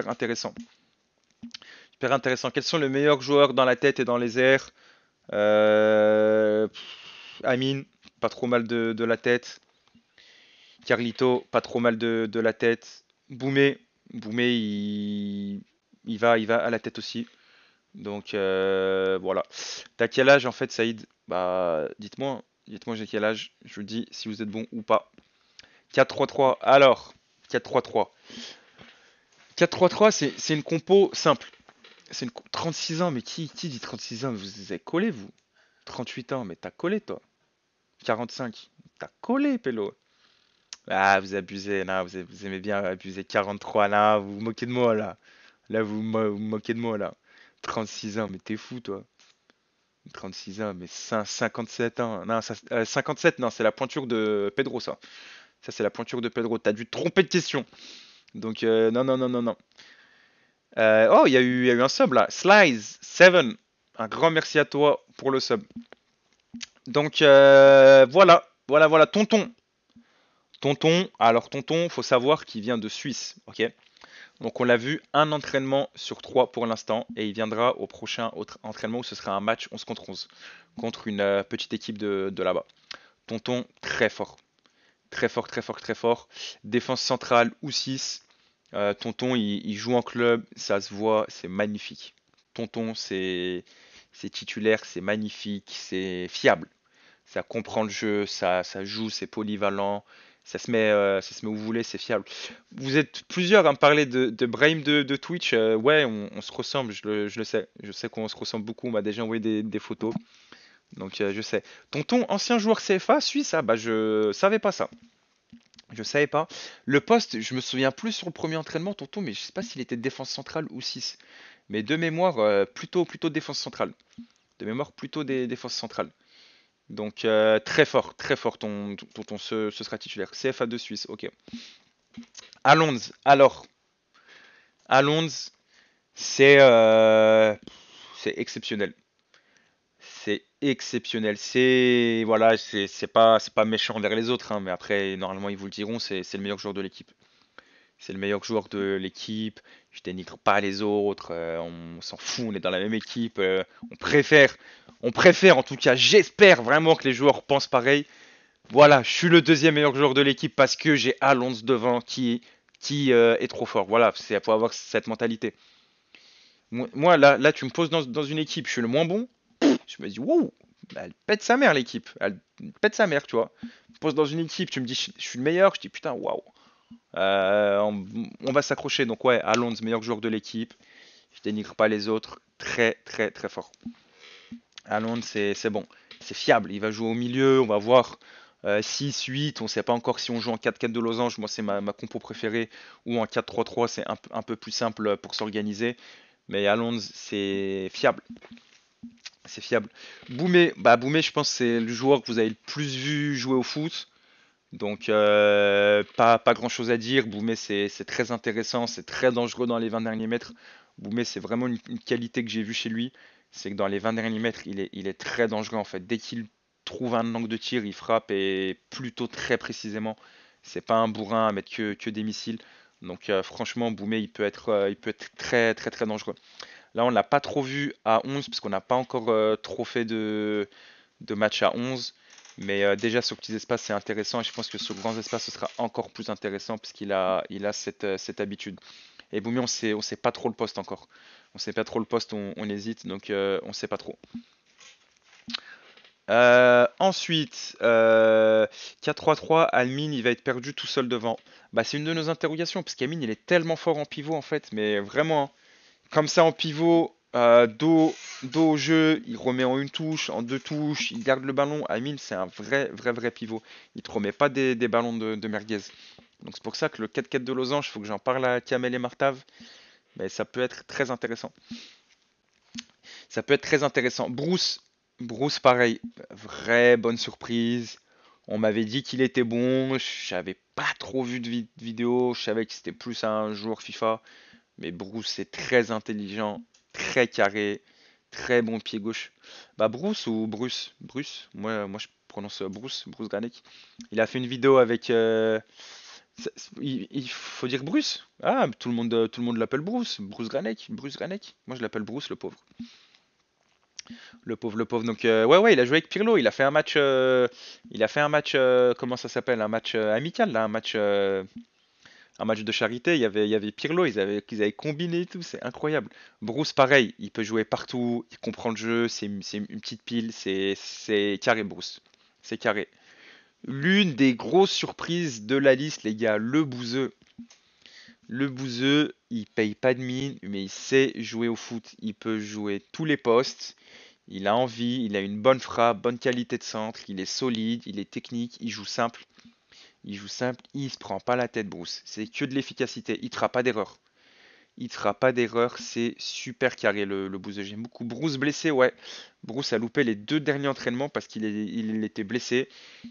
intéressant. Super intéressant. Quels sont les meilleurs joueurs dans la tête et dans les airs? Amine, pas trop mal de la tête. Carlito, pas trop mal de la tête. Boumé, il va à la tête aussi. Donc voilà. T'as quel âge en fait, Saïd? Bah dites-moi j'ai quel âge. Je vous dis si vous êtes bon ou pas. 4-3-3. Alors, 4-3-3. 4-3-3, c'est une compo simple. 36 ans, mais qui dit 36 ans? Vous avez collé, vous? 38 ans, mais t'as collé, toi. 45, t'as collé, Pélo. Ah, vous abusez, là, vous aimez bien abuser. 43, là, vous vous moquez de moi, là. Là, vous vous moquez de moi, là. 36 ans, mais t'es fou, toi. 36 ans, mais 57 ans. Non, 57, non, c'est la pointure de Pedro, ça. Ça, c'est la pointure de Pedro. T'as dû te tromper de question. Donc, non. Oh, il y a eu un sub, là. Slice, 7. Un grand merci à toi pour le sub. Donc, voilà. Tonton. Tonton, faut savoir qu'il vient de Suisse, ok? Donc on l'a vu, un entraînement sur trois pour l'instant, et il viendra au prochain autre entraînement où ce sera un match 11 contre 11 contre une petite équipe de là-bas. Tonton, très fort. Très fort. Défense centrale ou 6. Tonton, il joue en club, ça se voit, c'est magnifique. Tonton, c'est titulaire, c'est magnifique, c'est fiable. Ça comprend le jeu, ça joue, c'est polyvalent, ça se met où vous voulez, c'est fiable. Vous êtes plusieurs à me parler de Brahim de Twitch. Ouais, on se ressemble, je le sais. Je sais qu'on se ressemble beaucoup, on m'a déjà envoyé des photos. Donc je sais. Tonton, ancien joueur CFA, suisse, ah bah je savais pas ça. Je savais pas. Le poste, je me souviens plus sur le premier entraînement, Tonton, mais je sais pas s'il était défense centrale ou 6. Mais de mémoire, plutôt défense centrale. De mémoire, plutôt des défenses centrales. Donc très fort ton ce sera titulaire. CFA de Suisse, ok. Alonso, alors, Alonso, c'est exceptionnel. C'est exceptionnel. Voilà, c'est pas méchant envers les autres, hein, mais après normalement ils vous le diront, c'est le meilleur joueur de l'équipe. C'est le meilleur joueur de l'équipe. Je dénigre pas les autres. On s'en fout. On est dans la même équipe. On préfère en tout cas. J'espère vraiment que les joueurs pensent pareil. Voilà, je suis le deuxième meilleur joueur de l'équipe parce que j'ai Alonso devant qui est trop fort. Voilà, c'est faut avoir cette mentalité. Moi, là, tu me poses dans une équipe, je suis le moins bon. Je me dis, wow, elle pète sa mère l'équipe. Elle pète sa mère, tu vois. Tu me poses dans une équipe, tu me dis, je suis le meilleur. Je dis, putain, waouh. On va s'accrocher. Donc, ouais, Alonso, meilleur joueur de l'équipe. Je dénigre pas les autres. Très fort. Alonso, c'est bon. C'est fiable. Il va jouer au milieu. On va voir 6, 8. On ne sait pas encore si on joue en 4-4 de losange. Moi, c'est ma compo préférée. Ou en 4-3-3. C'est un peu plus simple pour s'organiser. Mais Alonso, c'est fiable. C'est fiable. Boumé, je pense que c'est le joueur que vous avez le plus vu jouer au foot. Donc, pas grand chose à dire. Boumé, c'est très intéressant. C'est très dangereux dans les 20 derniers mètres. Boumé, c'est vraiment une qualité que j'ai vue chez lui. C'est que dans les 20 derniers mètres, il est très dangereux en fait. Dès qu'il trouve un angle de tir, il frappe et plutôt très précisément. C'est pas un bourrin à mettre que des missiles. Donc franchement, Boumé, il peut être très très très dangereux. Là, on l'a pas trop vu à 11 parce qu'on n'a pas encore trop fait de match à 11. Mais déjà sur petits espaces, c'est intéressant et je pense que sur grands espaces, ce sera encore plus intéressant parce il a cette habitude. Et Boumi, on sait pas trop le poste encore. On sait pas trop le poste, on hésite, donc on sait pas trop. Ensuite, 4-3-3, Almin, il va être perdu tout seul devant. Bah, c'est une de nos interrogations, parce qu'Almin, il est tellement fort en pivot, en fait, mais vraiment, hein. Comme ça en pivot, dos au jeu, il remet en une touche, en deux touches, il garde le ballon. Almin, c'est un vrai pivot. Il te remet pas des ballons de merguez. Donc c'est pour ça que le 4-4 de Losange, il faut que j'en parle à Kamel et Martav, mais ça peut être très intéressant. Ça peut être très intéressant. Bruce pareil, vraie bonne surprise. On m'avait dit qu'il était bon, j'avais pas trop vu de vidéo, je savais que c'était plus un joueur FIFA, mais Bruce est très intelligent, très carré, très bon pied gauche. Bah Bruce ou Bruce? Bruce, moi je prononce Bruce Granek. Il a fait une vidéo avec il faut dire Bruce. Ah, tout le monde l'appelle Bruce Granek. Moi je l'appelle Bruce le pauvre. Le pauvre. Donc ouais, il a joué avec Pirlo. Il a fait un match, comment ça s'appelle? Un match amical là, un match de charité. Il y avait Pirlo. Ils avaient combiné et tout. C'est incroyable. Bruce, pareil, il peut jouer partout. Il comprend le jeu. C'est une petite pile. C'est carré, Bruce. C'est carré. L'une des grosses surprises de la liste, les gars, le Bouzeux. Le Bouzeux, il paye pas de mine, mais il sait jouer au foot. Il peut jouer tous les postes. Il a envie, il a une bonne frappe, bonne qualité de centre, il est solide, il est technique, il joue simple. Il joue simple, il se prend pas la tête, Bruce. C'est que de l'efficacité. Il ne te fera pas d'erreur. Il ne te fera pas d'erreur, c'est super carré le Bouzeux. J'aime beaucoup. Bruce blessé, ouais. Bruce a loupé les 2 derniers entraînements parce il était blessé,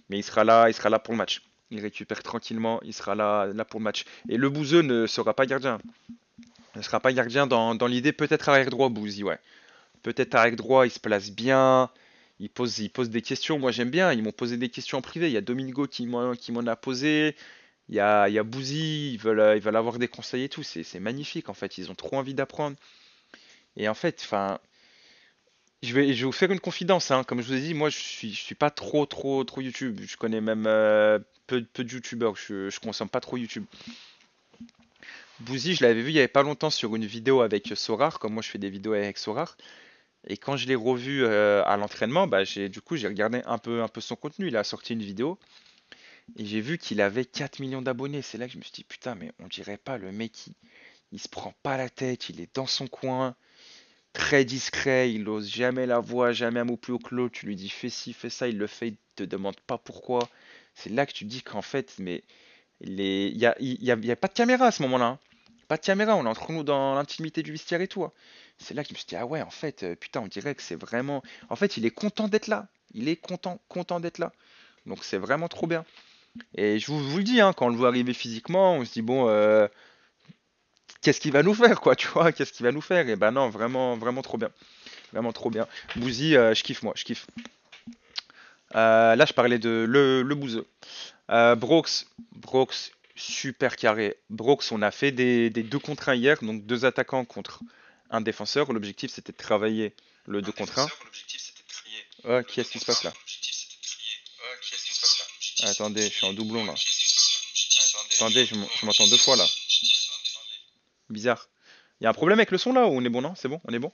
mais il sera là pour le match. Il récupère tranquillement, il sera là pour le match. Et le Bouzeux ne sera pas gardien. Ne sera pas gardien dans l'idée, peut-être arrière droit, Bouzy, ouais. Peut-être arrière droit, il se place bien. Il pose des questions. Moi, j'aime bien. Ils m'ont posé des questions en privé. Il y a Domingo qui m'en a posé. Il y a Bouzy. Ils veulent avoir des conseils et tout. C'est magnifique, en fait. Ils ont trop envie d'apprendre. Et en fait, enfin, je vais vous faire une confidence, hein. Comme je vous ai dit, moi, je suis pas trop YouTube. Je connais même peu de YouTubeurs. Je consomme pas trop YouTube. Bouzy, je l'avais vu il y avait pas longtemps sur une vidéo avec Sorar. Comme moi, je fais des vidéos avec Sorar. Et quand je l'ai revu à l'entraînement, bah, j'ai regardé un peu son contenu. Il a sorti une vidéo et j'ai vu qu'il avait 4 millions d'abonnés. C'est là que je me suis dit, putain, mais on dirait pas, le mec, il se prend pas la tête, il est dans son coin, très discret, il ose jamais la voix, jamais un mot plus haut que l'autre. Tu lui dis, fais ci, fais ça, il le fait, il te demande pas pourquoi. C'est là que tu te dis qu'en fait, mais il y a pas de caméra à ce moment-là, hein. Pas de caméra, on est entre nous dans l'intimité du vestiaire et tout, hein. C'est là que je me suis dit, ah ouais, en fait, putain, on dirait que c'est vraiment. En fait, il est content d'être là. Il est content d'être là. Donc c'est vraiment trop bien. Et vous le dis, hein, quand on le voit arriver physiquement, on se dit, bon, qu'est-ce qu'il va nous faire, quoi, tu vois, qu'est-ce qu'il va nous faire? Et ben non, vraiment trop bien. Vraiment trop bien. Bouzy, je kiffe, moi, je kiffe. Là, je parlais de le Bouzeux. Brox, super carré. Brox, on a fait des 2 contre 1 hier, donc 2 attaquants contre un défenseur. L'objectif, c'était de travailler le 2 contre 1. Ouais, qu'est-ce qui se passe là? Attendez, je suis en doublon là. Attendez, je m'entends 2 fois là. Bizarre. Il y a un problème avec le son là ou on est bon, non? C'est bon, on est bon.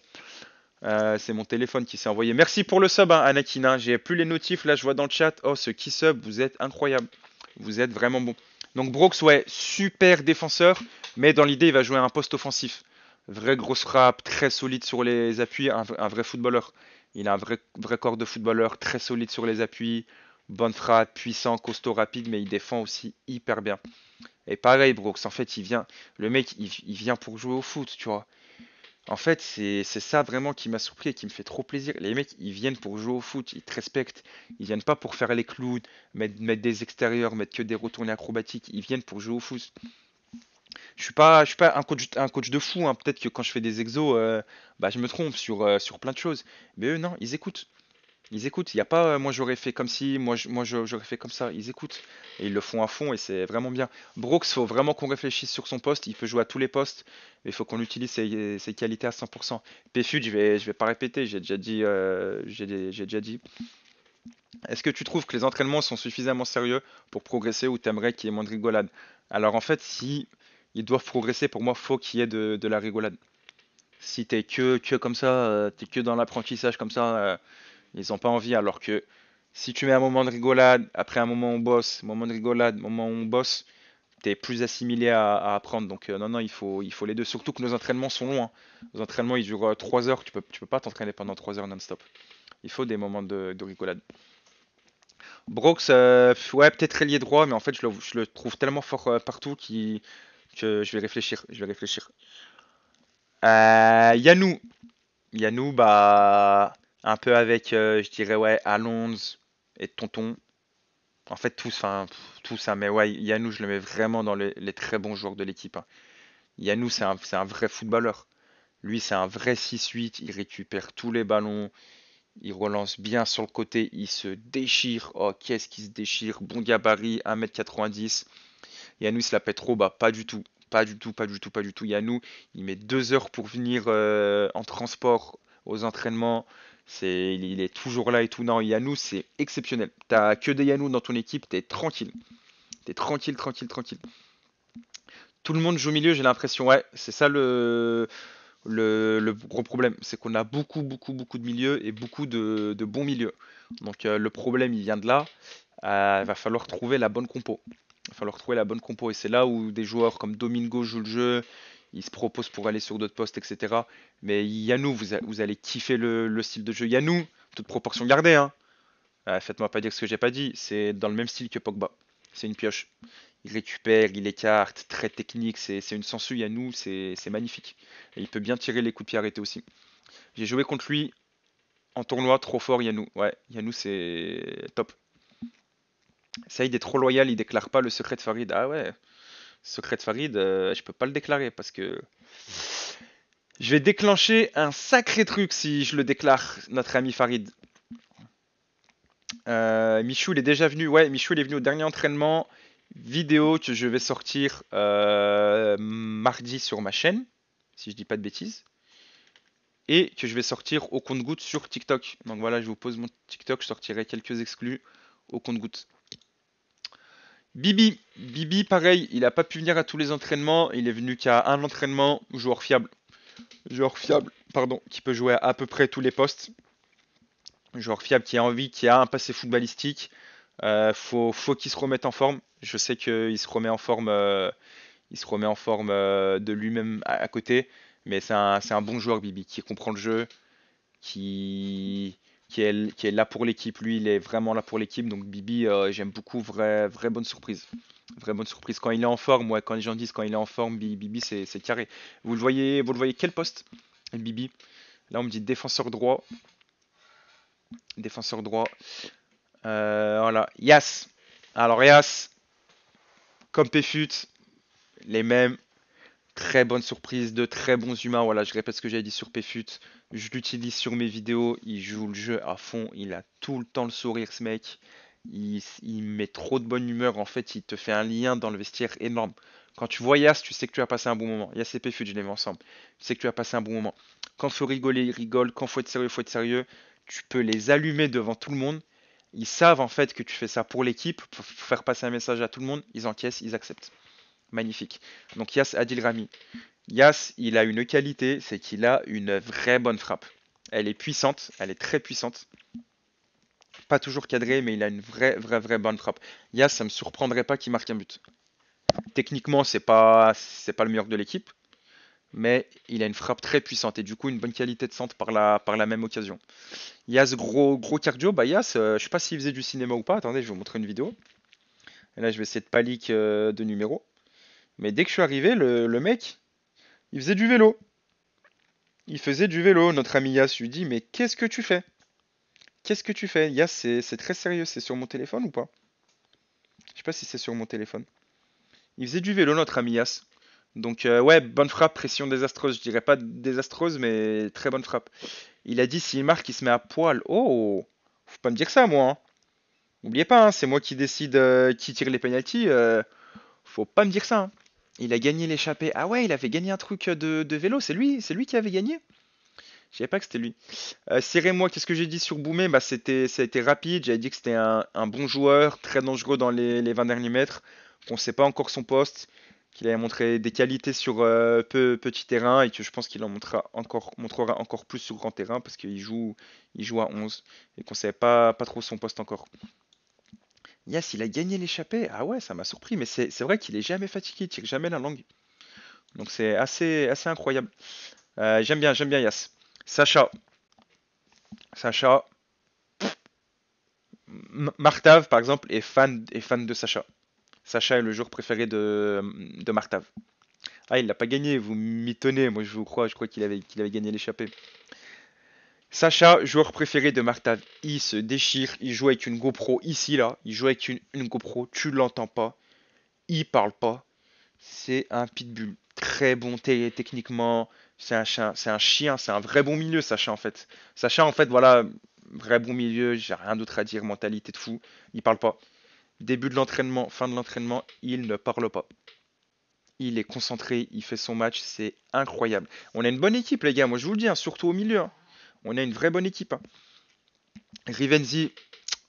C'est mon téléphone qui s'est envoyé. Merci pour le sub, hein, Anakin, hein. J'ai plus les notifs là, je vois dans le chat. Oh, ce qui sub, vous êtes incroyable. Vous êtes vraiment bon. Donc Brooks, ouais, super défenseur, mais dans l'idée, il va jouer un poste offensif. Vraie grosse frappe, très solide sur les appuis, un vrai footballeur. Il a un vrai corps de footballeur, très solide sur les appuis, bonne frappe, puissant, costaud, rapide, mais il défend aussi hyper bien. Et pareil, Brooks, en fait, le mec, il vient pour jouer au foot, tu vois. En fait, c'est ça vraiment qui m'a surpris et qui me fait trop plaisir. Les mecs, ils viennent pour jouer au foot, ils te respectent. Ils viennent pas pour faire les clowns, mettre des extérieurs, mettre que des retournées acrobatiques. Ils viennent pour jouer au foot. Je suis pas un coach de fou, hein. Peut-être que quand je fais des exos, bah, je me trompe sur plein de choses. Mais eux, non, ils écoutent. Ils écoutent. Il n'y a pas, moi j'aurais fait comme si, j'aurais fait comme ça. Ils écoutent. Et ils le font à fond et c'est vraiment bien. Brooks, faut vraiment qu'on réfléchisse sur son poste. Il peut jouer à tous les postes, mais il faut qu'on utilise ses qualités à 100%. Péfut, je vais pas répéter. J'ai déjà dit. Est-ce que tu trouves que les entraînements sont suffisamment sérieux pour progresser ou t'aimerais qu'il y ait moins de rigolade? Alors en fait, si ils doivent progresser, pour moi, faut qu'il y ait de la rigolade. Si t'es que comme ça, t'es que dans l'apprentissage comme ça, ils ont pas envie. Alors que si tu mets un moment de rigolade, après un moment on bosse, moment de rigolade, moment où on bosse, t'es plus assimilé à apprendre. Donc non, non, il faut les deux. Surtout que nos entraînements sont longs, hein. Nos entraînements, ils durent 3 heures. Tu peux pas t'entraîner pendant 3 heures non-stop. Il faut des moments de rigolade. Brooks, ouais, peut-être ailier droit, mais en fait, je le trouve tellement fort partout que je vais réfléchir. Je vais réfléchir. Yanou. Yanou, bah, un peu avec, je dirais, ouais, Alonso et Tonton. En fait, tous, enfin, tout ça. Mais ouais, Yanou, je le mets vraiment dans les très bons joueurs de l'équipe, hein. Yanou, c'est un vrai footballeur. Lui, c'est un vrai 6-8. Il récupère tous les ballons. Il relance bien sur le côté. Il se déchire. Oh, qu'est-ce qu'il se déchire. Bon gabarit, 1m90. Yanou, il se la pète trop. Bah, pas du tout. Pas du tout, pas du tout, pas du tout. Yanou, il met 2 heures pour venir en transport aux entraînements. Il est toujours là et tout. Non, Yanou, c'est exceptionnel. T'as que des Yanou dans ton équipe, t'es tranquille. T'es tranquille, tranquille, tranquille. Tout le monde joue au milieu, j'ai l'impression. Ouais, c'est ça le gros problème. C'est qu'on a beaucoup, beaucoup, beaucoup de milieux et beaucoup de bons milieux. Donc le problème, il vient de là. Il va falloir trouver la bonne compo. Il va falloir trouver la bonne compo. Et c'est là où des joueurs comme Domingo jouent le jeu. Ils se proposent pour aller sur d'autres postes, etc. Mais Yanou, vous allez kiffer le style de jeu. Yanou, toute proportion gardée, hein. Faites-moi pas dire ce que j'ai pas dit. C'est dans le même style que Pogba. C'est une pioche. Il récupère, il écarte, très technique. C'est une sangsue, Yanou, c'est magnifique. Et il peut bien tirer les coups de pied arrêtés aussi. J'ai joué contre lui en tournoi, trop fort, Yanou. Ouais, Yanou, c'est top. Ça, il est trop loyal, il déclare pas le secret de Farid. Ah ouais, secret de Farid, je peux pas le déclarer parce que je vais déclencher un sacré truc si je le déclare, notre ami Farid. Michou, il est déjà venu. Ouais, Michou, il est venu au dernier entraînement vidéo que je vais sortir mardi sur ma chaîne, si je dis pas de bêtises, et que je vais sortir au compte-goutte sur TikTok. Donc voilà, je vous pose mon TikTok, je sortirai quelques exclus au compte-goutte. Bibi, pareil, il a pas pu venir à tous les entraînements, il est venu qu'à un entraînement, joueur fiable, pardon, qui peut jouer à peu près tous les postes, joueur fiable qui a envie, qui a un passé footballistique. Faut qu'il se remette en forme. Je sais qu'il se remet en forme, de lui-même à côté, mais c'est un bon joueur, Bibi, qui comprend le jeu, qui est là pour l'équipe. Lui, il est vraiment là pour l'équipe. Donc Bibi, j'aime beaucoup, vraie bonne surprise. Vraie bonne surprise. Quand il est en forme, ouais, quand les gens disent quand il est en forme, Bibi, c'est carré. Vous le voyez quel poste, Bibi? Là, on me dit défenseur droit. Défenseur droit. Voilà. Yas. Alors Yas, comme Péfut, les mêmes. Très bonne surprise, de très bons humains. Voilà, je répète ce que j'avais dit sur Péfut. Je l'utilise sur mes vidéos. Il joue le jeu à fond. Il a tout le temps le sourire, ce mec. Il met trop de bonne humeur. En fait, il te fait un lien dans le vestiaire énorme. Quand tu vois Yas, tu sais que tu as passé un bon moment. Yas et Péfut, je les mets ensemble. Tu sais que tu as passé un bon moment. Quand il faut rigoler, il rigole. Quand il faut être sérieux, il faut être sérieux. Tu peux les allumer devant tout le monde. Ils savent en fait que tu fais ça pour l'équipe, pour faire passer un message à tout le monde. Ils encaissent, ils acceptent. Magnifique. Donc Yas Adil Rami. Yas, il a une qualité, c'est qu'il a une vraie bonne frappe. Elle est puissante, elle est très puissante. Pas toujours cadrée, mais il a une vraie bonne frappe. Yas, ça me surprendrait pas qu'il marque un but. Techniquement, c'est pas le meilleur de l'équipe, mais il a une frappe très puissante et du coup une bonne qualité de centre par la même occasion. Yas, gros cardio, bah Yas, je sais pas s'il faisait du cinéma ou pas. Attendez, je vais vous montrer une vidéo. Et là, je vais essayer de pas leak de numéro. Mais dès que je suis arrivé, le mec, il faisait du vélo. Il faisait du vélo, notre ami Yas. Je lui dis, mais qu'est-ce que tu fais? Qu'est-ce que tu fais? Yas, c'est très sérieux. C'est sur mon téléphone ou pas? Je sais pas si c'est sur mon téléphone. Il faisait du vélo, notre ami Yas. Donc, ouais, bonne frappe, pression désastreuse. Je dirais pas désastreuse, mais très bonne frappe. Il a dit, s'il marque, il se met à poil. Oh! Faut pas me dire ça, moi, hein. N'oubliez pas, hein, c'est moi qui décide qui tire les pénaltys. Faut pas me dire ça, hein. Il a gagné l'échappée. Ah ouais, il avait gagné un truc de vélo. C'est lui qui avait gagné? Je savais pas que c'était lui. Serrez-moi, qu'est-ce que j'ai dit sur Boumé? Bah, ça a été rapide. J'avais dit que c'était un bon joueur, très dangereux dans les 20 derniers mètres, qu'on sait pas encore son poste, qu'il avait montré des qualités sur petit terrain et que je pense qu'il en montrera encore plus sur grand terrain parce il joue à 11 et qu'on savait pas trop son poste encore. Yes, il a gagné l'échappée. Ah ouais, ça m'a surpris, mais c'est vrai qu'il est jamais fatigué, il tire jamais la langue. Donc c'est assez incroyable. J'aime bien Yass. Sacha, Sacha, Martav par exemple est fan de Sacha. Sacha est le joueur préféré de Martav. Ah, il l'a pas gagné, vous m'étonnez, moi je crois qu'il avait gagné l'échappée. Sacha, joueur préféré de Martav, il se déchire, il joue avec une GoPro ici là, il joue avec une GoPro, tu l'entends pas, il parle pas, c'est un pitbull. Très bon techniquement. C'est un chien. C'est un vrai bon milieu, Sacha, en fait. Sacha, en fait, voilà, vrai bon milieu. J'ai rien d'autre à dire. Mentalité de fou. Il parle pas. Début de l'entraînement, fin de l'entraînement, il ne parle pas. Il est concentré. Il fait son match. C'est incroyable. On a une bonne équipe, les gars. Moi, je vous le dis, hein, surtout au milieu, hein. On a une vraie bonne équipe, hein. Rivenzi,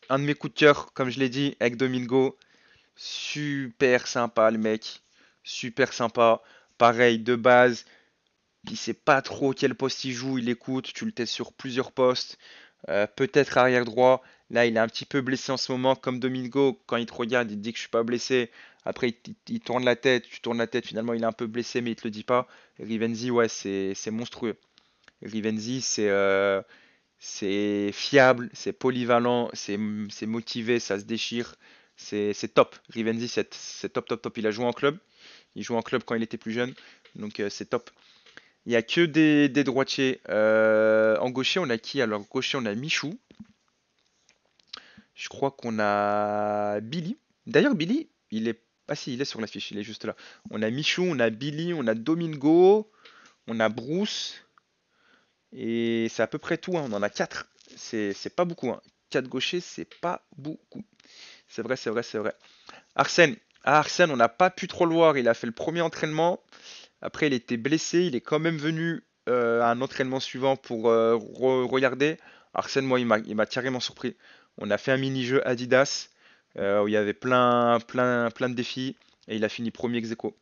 un de mes coups de cœur, comme je l'ai dit, avec Domingo. Super sympa, le mec. Super sympa. Pareil, de base. Il sait pas trop quel poste il joue, il écoute, tu le testes sur plusieurs postes, peut-être arrière droit. Là, il est un petit peu blessé en ce moment, comme Domingo, quand il te regarde, il te dit que je suis pas blessé. Après, il tourne la tête, tu tournes la tête, finalement, il est un peu blessé, mais il te le dit pas. Rivenzi, ouais, c'est monstrueux. Rivenzi, c'est fiable, c'est polyvalent, c'est motivé, ça se déchire. C'est top. Rivenzi, c'est top, top, top. Il a joué en club. Il joue en club quand il était plus jeune. Donc, c'est top. Il n'y a que des droitiers. En gaucher, on a qui? Alors, gaucher, on a Michou. Je crois qu'on a Billy. D'ailleurs, Billy, il est. Ah si, il est sur la fiche, il est juste là. On a Michou, on a Billy, on a Domingo, on a Bruce. Et c'est à peu près tout, hein. On en a 4. C'est pas beaucoup, hein. 4 gauchers, c'est pas beaucoup. C'est vrai, c'est vrai, c'est vrai. Arsène. Ah, Arsène, on n'a pas pu trop le voir. Il a fait le premier entraînement. Après, il était blessé, il est quand même venu à un entraînement suivant pour regarder. Arsène, moi, il m'a carrément surpris. On a fait un mini-jeu Adidas où il y avait plein de défis et il a fini premier ex aequo.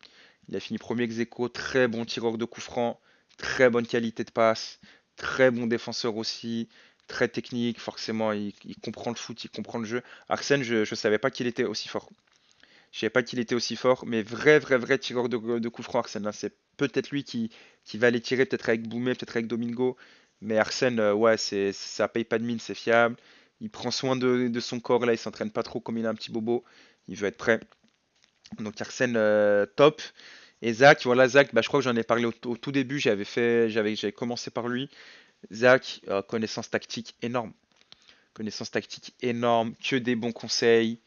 Il a fini premier ex aequo, très bon tireur de coups francs, très bonne qualité de passe, très bon défenseur aussi, très technique. Forcément, il comprend le foot, il comprend le jeu. Arsène, je ne savais pas qu'il était aussi fort. Je savais pas qu'il était aussi fort, mais vrai tireur de coup franc, Arsène, hein. C'est peut-être lui qui va les tirer, peut-être avec Boumé, peut-être avec Domingo. Mais Arsène, ouais, ça paye pas de mine, c'est fiable. Il prend soin de son corps, là, il s'entraîne pas trop comme il a un petit bobo. Il veut être prêt. Donc Arsène, top. Et Zach, voilà, Zach, bah, je crois que j'en ai parlé au tout début, j'avais commencé par lui. Zach, connaissance tactique énorme. Connaissance tactique énorme, que des bons conseils.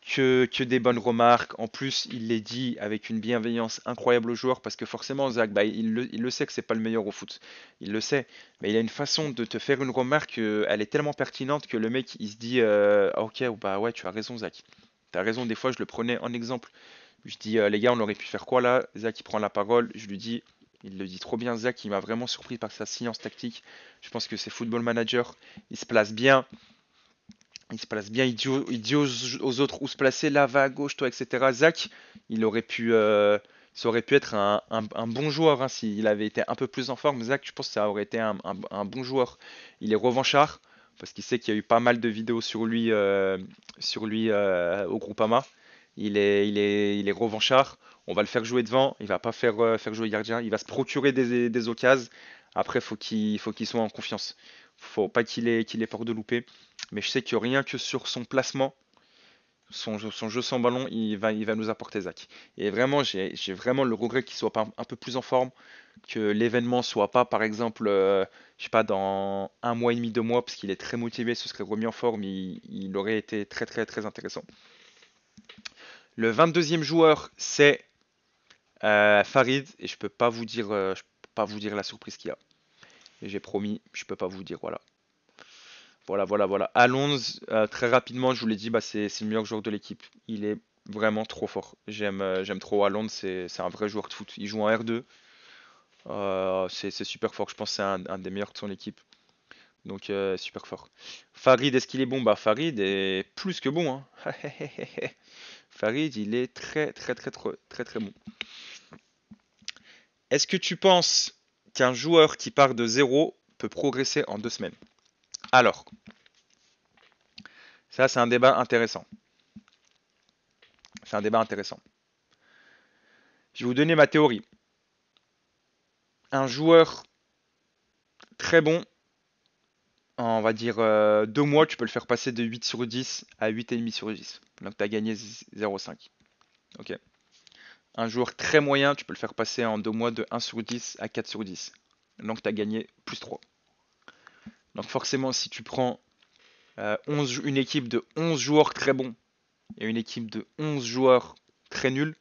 Que des bonnes remarques. En plus, il les dit avec une bienveillance incroyable aux joueurs parce que forcément, Zach, bah, il le sait que c'est pas le meilleur au foot. Il le sait. Mais il a une façon de te faire une remarque, elle est tellement pertinente que le mec, il se dit ah, ok, bah ouais, tu as raison, Zach. T'as raison, des fois, je le prenais en exemple. Je dis les gars, on aurait pu faire quoi là? Zach, il prend la parole. Je lui dis. Il le dit trop bien, Zach, il m'a vraiment surpris par sa science tactique. Je pense que c'est Football Manager. Il se place bien. Il se place bien, il dit aux autres où se placer, là, va à gauche, toi, etc. Zach, il aurait pu, ça aurait pu être un bon joueur hein, s'il avait été un peu plus en forme. Zach, je pense que ça aurait été un bon joueur. Il est revanchard, parce qu'il sait qu'il y a eu pas mal de vidéos sur lui au Groupama. Il est revanchard. On va le faire jouer devant. Il va pas faire jouer gardien. Il va se procurer des occasions. Après, faut qu'il soit en confiance. Faut pas qu'il ait peur de louper. Mais je sais que rien que sur son placement, son jeu sans ballon, il va nous apporter Zach. Et vraiment, j'ai vraiment le regret qu'il soit pas un peu plus en forme, que l'événement soit pas, par exemple, je sais pas, dans un mois et demi, 2 mois, parce qu'il est très motivé, ce serait remis en forme, il aurait été très intéressant. Le 22e joueur, c'est Farid, et je peux pas vous dire la surprise qu'il a. Et j'ai promis, je peux pas vous dire, voilà. Voilà. Alonso, très rapidement, je vous l'ai dit, bah, c'est le meilleur joueur de l'équipe. Il est vraiment trop fort. J'aime trop Alonso, c'est un vrai joueur de foot. Il joue en R2. C'est super fort. Je pense que c'est un des meilleurs de son équipe. Donc super fort. Farid, est-ce qu'il est bon? Bah Farid est plus que bon, hein. Farid, il est très bon. Est-ce que tu penses qu'un joueur qui part de zéro peut progresser en 2 semaines? Alors, ça c'est un débat intéressant. C'est un débat intéressant. Je vais vous donner ma théorie. Un joueur très bon, on va dire 2 mois, tu peux le faire passer de 8 sur 10 à 8,5 sur 10. Donc tu as gagné 0,5. Ok. Un joueur très moyen, tu peux le faire passer en 2 mois de 1 sur 10 à 4 sur 10. Donc tu as gagné plus 3. Donc forcément, si tu prends une équipe de 11 joueurs très bons et une équipe de 11 joueurs très nuls,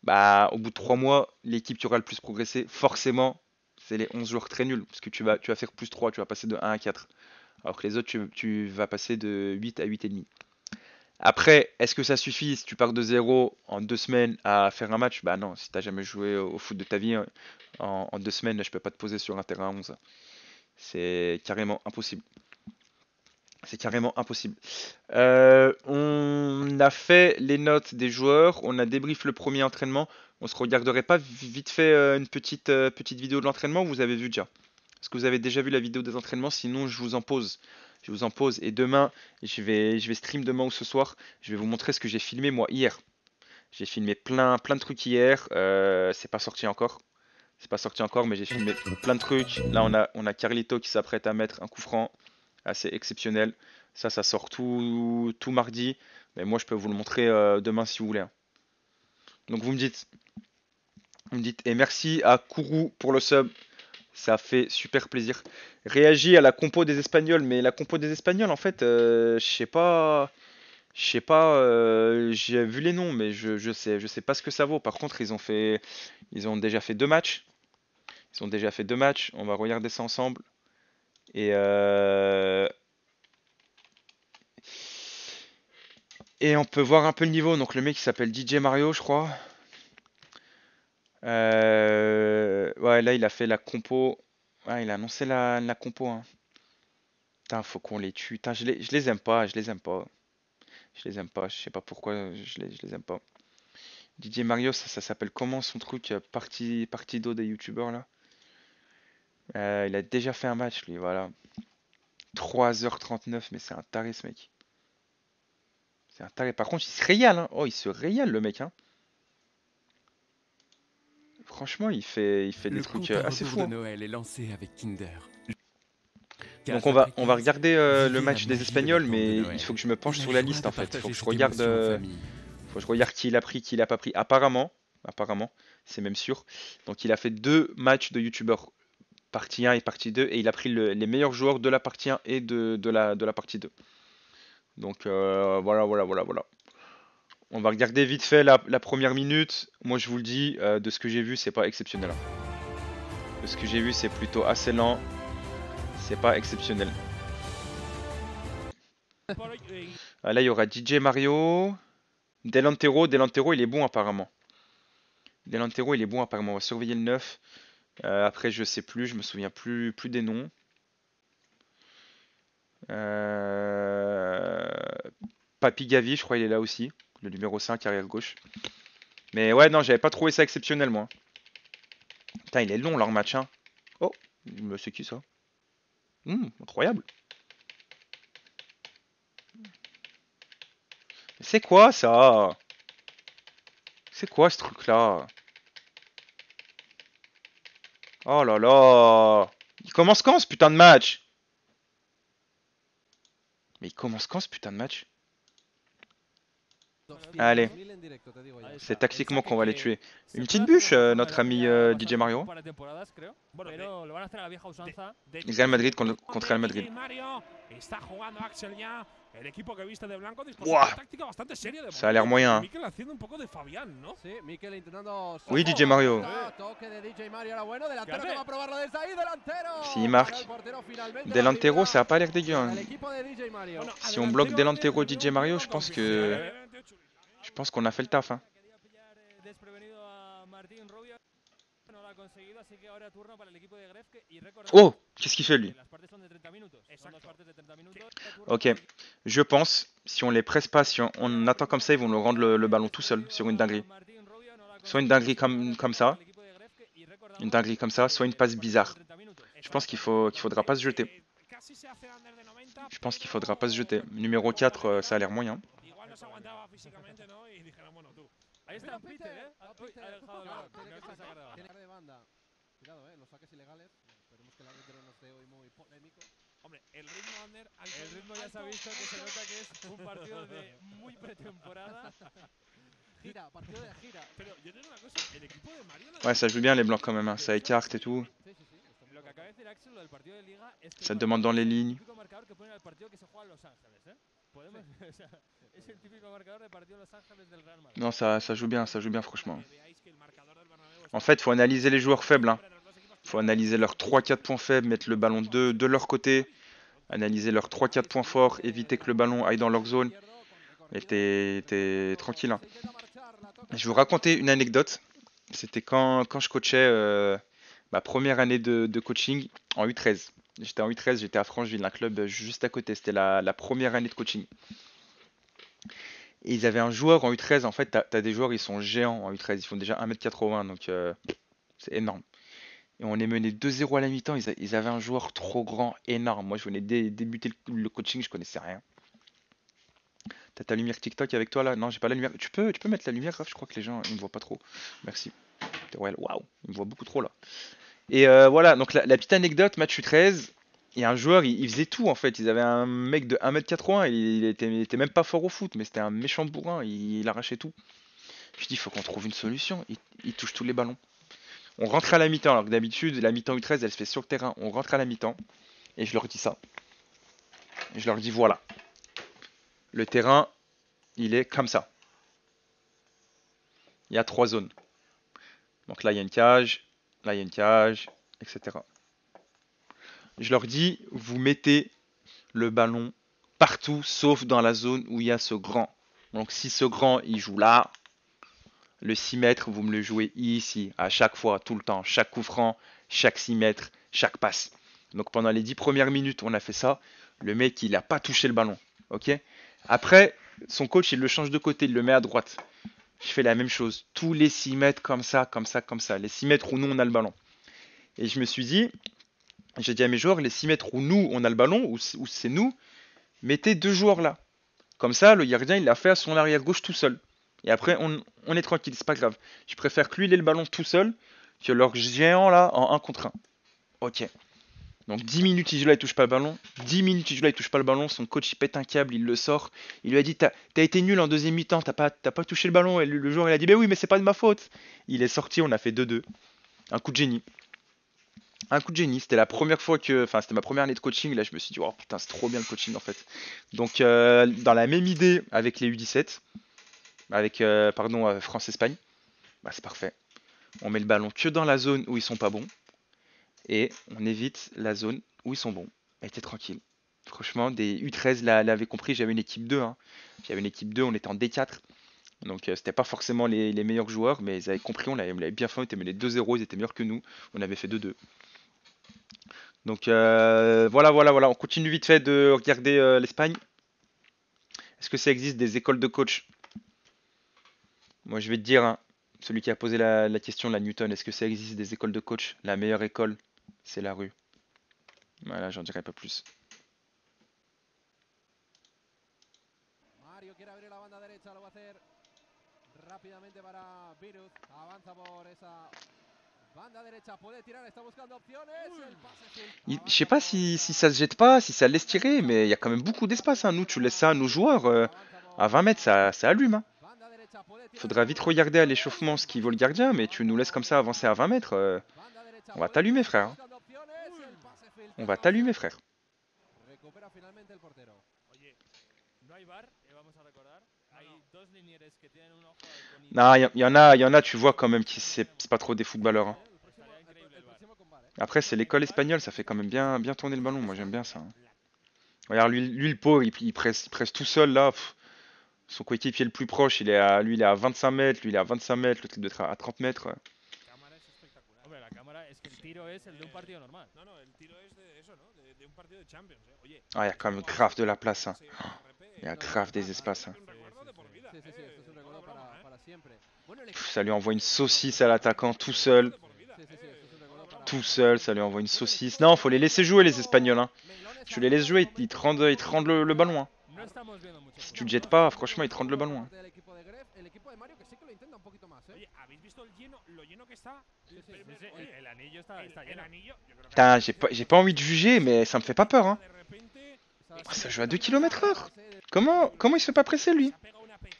bah au bout de 3 mois, l'équipe qui aura le plus progressé, forcément, c'est les 11 joueurs très nuls. Parce que tu vas faire plus 3, tu vas passer de 1 à 4. Alors que les autres, tu vas passer de 8 à 8,5. Après, est-ce que ça suffit si tu pars de 0 en 2 semaines à faire un match? Bah non, si t'as jamais joué au foot de ta vie, en 2 semaines, je peux pas te poser sur un terrain à 11. C'est carrément impossible. C'est carrément impossible. On a fait les notes des joueurs, on a débrief le premier entraînement. On se regarderait pas vite fait une petite vidéo de l'entraînement, vous avez vu déjà? Est-ce que vous avez déjà vu la vidéo des entraînements? Sinon, je vous en pose. Je vous en pose. Et demain, je vais stream demain ou ce soir. Je vais vous montrer ce que j'ai filmé moi hier. J'ai filmé plein de trucs hier. C'est pas sorti encore. C'est pas sorti encore, mais j'ai filmé plein de trucs. Là, on a Carlito qui s'apprête à mettre un coup franc assez exceptionnel. Ça sort tout mardi. Mais moi, je peux vous le montrer demain si vous voulez, hein. Donc, vous me dites. Et merci à Kourou pour le sub. Ça fait super plaisir. Réagis à la compo des Espagnols, mais la compo des Espagnols, en fait, je sais pas. J'ai vu les noms, mais je sais pas ce que ça vaut. Par contre, ils ont déjà fait 2 matchs. Ils ont déjà fait 2 matchs. On va regarder ça ensemble. Et on peut voir un peu le niveau. Donc le mec il s'appelle DJ Mario, je crois. Ouais, là il a fait la compo. Ouais, il a annoncé la compo, hein. Putain, faut qu'on les tue. Putain, je les aime pas, je les aime pas. Je les aime pas, je sais pas pourquoi je les aime pas. DJ Mario, ça s'appelle comment son truc? Partie d'eau des youtubeurs là. Il a déjà fait un match lui, voilà. 3h39, mais c'est un taré ce mec. C'est un taré. Par contre, il se régale, hein. Oh, il se régale le mec, hein. Franchement, il fait des trucs assez fous, hein. Noël est lancé avec Kinder. Donc on va regarder le match des Espagnols, mais il faut que je me penche sur la liste en fait. Il faut que je regarde, qui il a pris, qui il a pas pris. Apparemment, c'est même sûr. Donc il a fait 2 matchs de youtubeurs, partie 1 et partie 2, et il a pris les meilleurs joueurs de la partie 1 et de la partie 2. Donc voilà. On va regarder vite fait la première minute. Moi je vous le dis, de ce que j'ai vu, c'est pas exceptionnel, hein. De ce que j'ai vu, c'est plutôt assez lent. C'est pas exceptionnel. Là, il y aura DJ Mario. Delantero, il est bon apparemment. Il est bon apparemment. On va surveiller le 9. Après, je sais plus, je me souviens plus des noms. Papi Gavi, je crois il est là aussi. Le numéro 5, arrière gauche. Mais ouais, non, j'avais pas trouvé ça exceptionnel, moi. Putain, il est long leur match, hein. Oh, c'est qui ça? Incroyable. C'est quoi ça? C'est quoi ce truc là? Oh là là. Il commence quand ce putain de match? Mais il commence quand ce putain de match? Allez, c'est tactiquement qu'on va les tuer. Une petite bûche, notre ami DJ Mario. Real Madrid contre Real Madrid. El equipo que viste de blanco Ouah, disposición táctica bastante seria de ça a l'air momento. moyen, hein. Mikel haciendo un poco de Fabián, ¿no? Sí, Mikel intentando. Oui, DJ Ojo, Mario. Toque de DJ Mario era bueno. Delantero ¿Qué que va a hace? probarlo desde ahí. Delantero. S'il Para marque, el portero finalmente. Delantero, ça a pas l'air dégueu, Para hein. el equipo de DJ Mario. Bueno, Si on bloque delantero, Delantero DJ Mario, je pense que Je qu'on a fait le taf, hein. Quería pillar desprevenido a Martín Rubio, no lo ha conseguido, así que ahora turno para el equipo de Grefke y recordemos Oh, qu'est-ce qu'il fait lui? que las partes son de 30 minutos. Son dos partes de 30 minutos. Ok, je pense, si on les presse pas, si on attend comme ça, ils vont nous rendre le ballon tout seul sur une dinguerie. Martín Rubio no lo ha Soit une conseguido, dinguerie comme ça, el equipo de Grefke y recordamos une dinguerie comme ça, soit une passe bizarre. 30 minutos. Je pense qu'il faudra pas se jeter. Je pense qu'il faudra pas se jeter. Numéro 4, ça a l'air moyen. Igual no se aguantaba físicamente, ¿no? Y dijeron, bueno, tú. Ahí está Peter, ¿eh? Uy, ha dejado la Tiene que se ha sacado de tiene banda. que de banda. Cuidado, los saques ilegales. Esperemos que el árbitro no esté hoy muy polémico. Hombre, el ritmo, Ander, El ritmo ya se ha visto que se nota que es un partido de muy pretemporada. Gira, partido de gira. Pero yo tengo una cosa, el equipo de Mario no Ouais, ça joue bien les blancs quand même, hein. Ça écarte et tout. Sí, sí, sí. está muy Lo que acaba de decir Axel, lo del partido de liga es que Ça demande dans les el lignes. típico marcador que ponen al partido que se juega en Los Ángeles, ¿eh? Podemos, o sea, es el típico marcador de partido en Los Ángeles del Real Madrid. Non, ça joue bien franchement. que veáis que el marcador del Bernabéu En fait, faut analyser les joueurs faibles, hein. entre los dos equipos. Faut analyser leurs 3-4 points faibles, mettre le ballon de leur côté, analyser leurs 3-4 points forts, éviter que le ballon aille dans leur zone. Et t'es tranquille, hein. Je vais vous raconter une anecdote. C'était quand je coachais ma première année de coaching en U13. J'étais en U13, j'étais à Francheville, un club juste à côté. C'était la première année de coaching. Et ils avaient un joueur en U13. En fait, t'as des joueurs, ils sont géants en U13. Ils font déjà 1m80, donc c'est énorme. Et on est mené 2-0 à la mi-temps. Ils avaient un joueur trop grand, énorme. Moi, je venais débuter le coaching, je connaissais rien. T'as ta lumière TikTok avec toi là? Non, j'ai pas la lumière. Tu peux mettre la lumière, Raph? Je crois que les gens ils me voient pas trop. Merci. Ouais, waouh, ils me voient beaucoup trop là. Et voilà, donc la petite anecdote, match U13. Il y a un joueur, il faisait tout en fait. Ils avaient un mec de 1m80, il était même pas fort au foot, mais c'était un méchant bourrin, il arrachait tout. Je dis, il faut qu'on trouve une solution. Il touche tous les ballons. On rentre à la mi-temps, alors que d'habitude, la mi-temps U13, elle se fait sur le terrain. On rentre à la mi-temps, et je leur dis ça. Et je leur dis, voilà. Le terrain, il est comme ça. Il y a 3 zones. Donc là, il y a une cage, là, il y a une cage, etc. Je leur dis, vous mettez le ballon partout, sauf dans la zone où il y a ce grand. Donc si ce grand, il joue là, le 6 mètres, vous me le jouez ici, à chaque fois, tout le temps, chaque coup franc, chaque 6 mètres, chaque passe. Donc pendant les 10 premières minutes, on a fait ça. Le mec, il n'a pas touché le ballon. Ok? Après, son coach, il le change de côté, il le met à droite. Je fais la même chose. Tous les 6 mètres, comme ça, comme ça, comme ça. Les 6 mètres où nous, on a le ballon. Et je me suis dit, j'ai dit à mes joueurs, les 6 mètres où nous, on a le ballon, où c'est nous, mettez 2 joueurs là. Comme ça, le gardien, il l'a fait à son arrière gauche tout seul. Et après, on est tranquille, c'est pas grave. Je préfère que lui, il ait le ballon tout seul, que leur géant là, en 1 contre 1. Ok. Donc 10 minutes, il joue là, il touche pas le ballon. 10 minutes, il joue là, il touche pas le ballon. Son coach, il pète un câble, il le sort. Il lui a dit, t'as été nul en deuxième mi-temps, t'as pas touché le ballon. Et le joueur, il a dit, mais oui, mais c'est pas de ma faute. Il est sorti, on a fait 2-2. Un coup de génie. Un coup de génie. C'était la première fois que... Enfin, c'était ma première année de coaching. Là, je me suis dit, oh putain, c'est trop bien le coaching en fait. Donc, dans la même idée avec les U17, avec, France-Espagne, bah c'est parfait. On met le ballon que dans la zone où ils sont pas bons. Et on évite la zone où ils sont bons. Elle était tranquille. Franchement, des U13 l'avaient compris, j'avais une équipe 2. Hein. J'avais une équipe 2, on était en D4. Donc c'était pas forcément les meilleurs joueurs, mais ils avaient compris, on l'avait bien fait, on était mené 2-0, ils étaient meilleurs que nous. On avait fait 2-2. Donc voilà. On continue vite fait de regarder l'Espagne. Est-ce que ça existe des écoles de coach? Moi je vais te dire, hein, celui qui a posé la question, la Newton, est-ce que ça existe des écoles de coach? La meilleure école, c'est la rue. Voilà, j'en dirai pas plus. Mario quiere abrir la banda derecha, lo va a hacer rápidamente para Virus. Avanza por esa banda derecha, puede tirar, está buscando opciones. El pase filtra. Je sais pas si ça se jette pas, si ça laisse tirer, mais il y a quand même beaucoup d'espace. Hein. Nous, tu laisses ça à nos joueurs, à 20 mètres, ça allume. Hein. Banda derecha, puede tirar. Faudra vite regarder à l'échauffement ce qu'il vaut le gardien, mais tu nous laisses comme ça avancer à 20 mètres. Banda derecha, On va puede t'allumer, tirar, frère. buscando opciones. El pase filtra. On va t'allumer, frère. Recupera finalmente el portero. Oye, hay VAR, vamos a recordar. Hay dos linieres que tienen un ojo con Non, y en a, tu vois quand même qui c'est pas trop des footballeurs, hein. Estaría increíble el VAR. Après, c'est l'école espagnole, ça fait quand même bien tourner le ballon. Moi, j'aime bien ça, hein. Regarde, lui le pauvre, il presse tout seul là. Pff. Son coéquipier le plus proche, lui, il est à 25 mètres, lui, il est à 25 mètres, l'autre, il doit être à 30 mètres. Cámara es espectacular. Hombre, la cámara es que el tiro es el de un partido normal. No, no, el tiro es de eso, ¿no? De un partido de Champions, ¿eh? Oye, Ah, il y a quand même grave de la place, hein. se RP, Il y a grave des espaces, hein. un recuerdo de por vida, Sí, sí, sí, esto es un no recuerdo de broma, para siempre. Bueno, el Pff, ça lui envoie une saucisse à l'attaquant tout seul. de por vida, Sí, sí, sí, esto es un recuerdo para Tout seul, ça lui envoie une saucisse. Non, faut les laisser jouer, les Espagnols, hein. Tu les laisses jouer, ils te rendent le ballon, hein. No estamos viendo mucho Si tu fútbol. le jettes pas, franchement, ils te rendent le ballon, hein. del equipo de Gref, el equipo de Mario que sí que lo intenta un poquito más, Oye, ¿habéis visto lo lleno que está? Sí, Oye, el anillo está el lleno. anillo, yo creo que Putain, j'ai pas envie de juger, mais ça me fait pas peur, hein. de repente Oh, ça joue à 2 km/h. Comment il se fait pas presser, lui? se ha pegado una peta.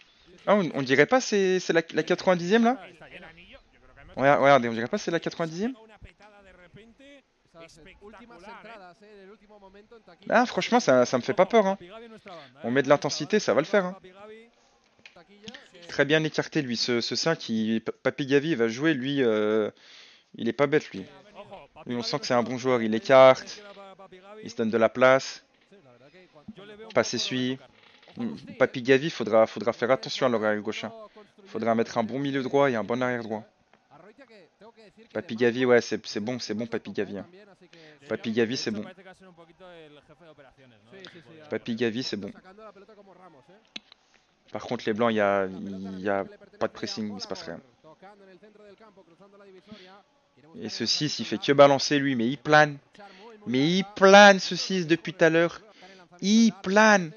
Ah, on dirait pas c'est la 90e, là? Está El lleno. anillo, yo creo que Regardez, on dirait pas c'est la 90e? una petada de repente. Esas últimas Espectacular, entradas, en el último momento en taquilla. Ah, franchement, ça me fait pas peur, hein. Papi Gavi en nuestra banda, On met de l'intensité, ça va le faire, hein. Papi Gavi. Taquilla, que Très bien écarté, lui. Ce 5, Papi Gavi, il va jouer, lui, il est pas bête, lui. Ojo, Papi Lui, on Gavi sent en que c'est un nuestra bon banda. joueur, il Ahí écarte, queda Papi Gavi. il se donne de la place, sí, la verdad que cuando Yo le veo un passe poco essuie. Roberto Carlos. Papi Gavi, faudra faire attention à l'arrière gauche, hein. Faudra mettre un bon milieu droit et un bon arrière droit. Arroitia, que tengo que decir que Papi de Gavi, Marco ouais, c'est bon Papi Gavi, hein. también, así que Papi Gavi, c'est De hecho, bon. parece que va a ser un poquito el jefe de operaciones, ¿no? Sí, del sí, equipo sí, de- Papi Gavi, c'est bon. sacando la pelota como Ramos, Par contre, les blancs, il y a pas de pressing, il se passe rien. Tocando en el centro del campo, cruzando la divisoria. Quiere buscar Et el ce 6, il fait lanzamiento que balancer, lui, mais il plane. largo, muy Mais il larga. plane, ce 6, depuis tout à l'heure. Il plane.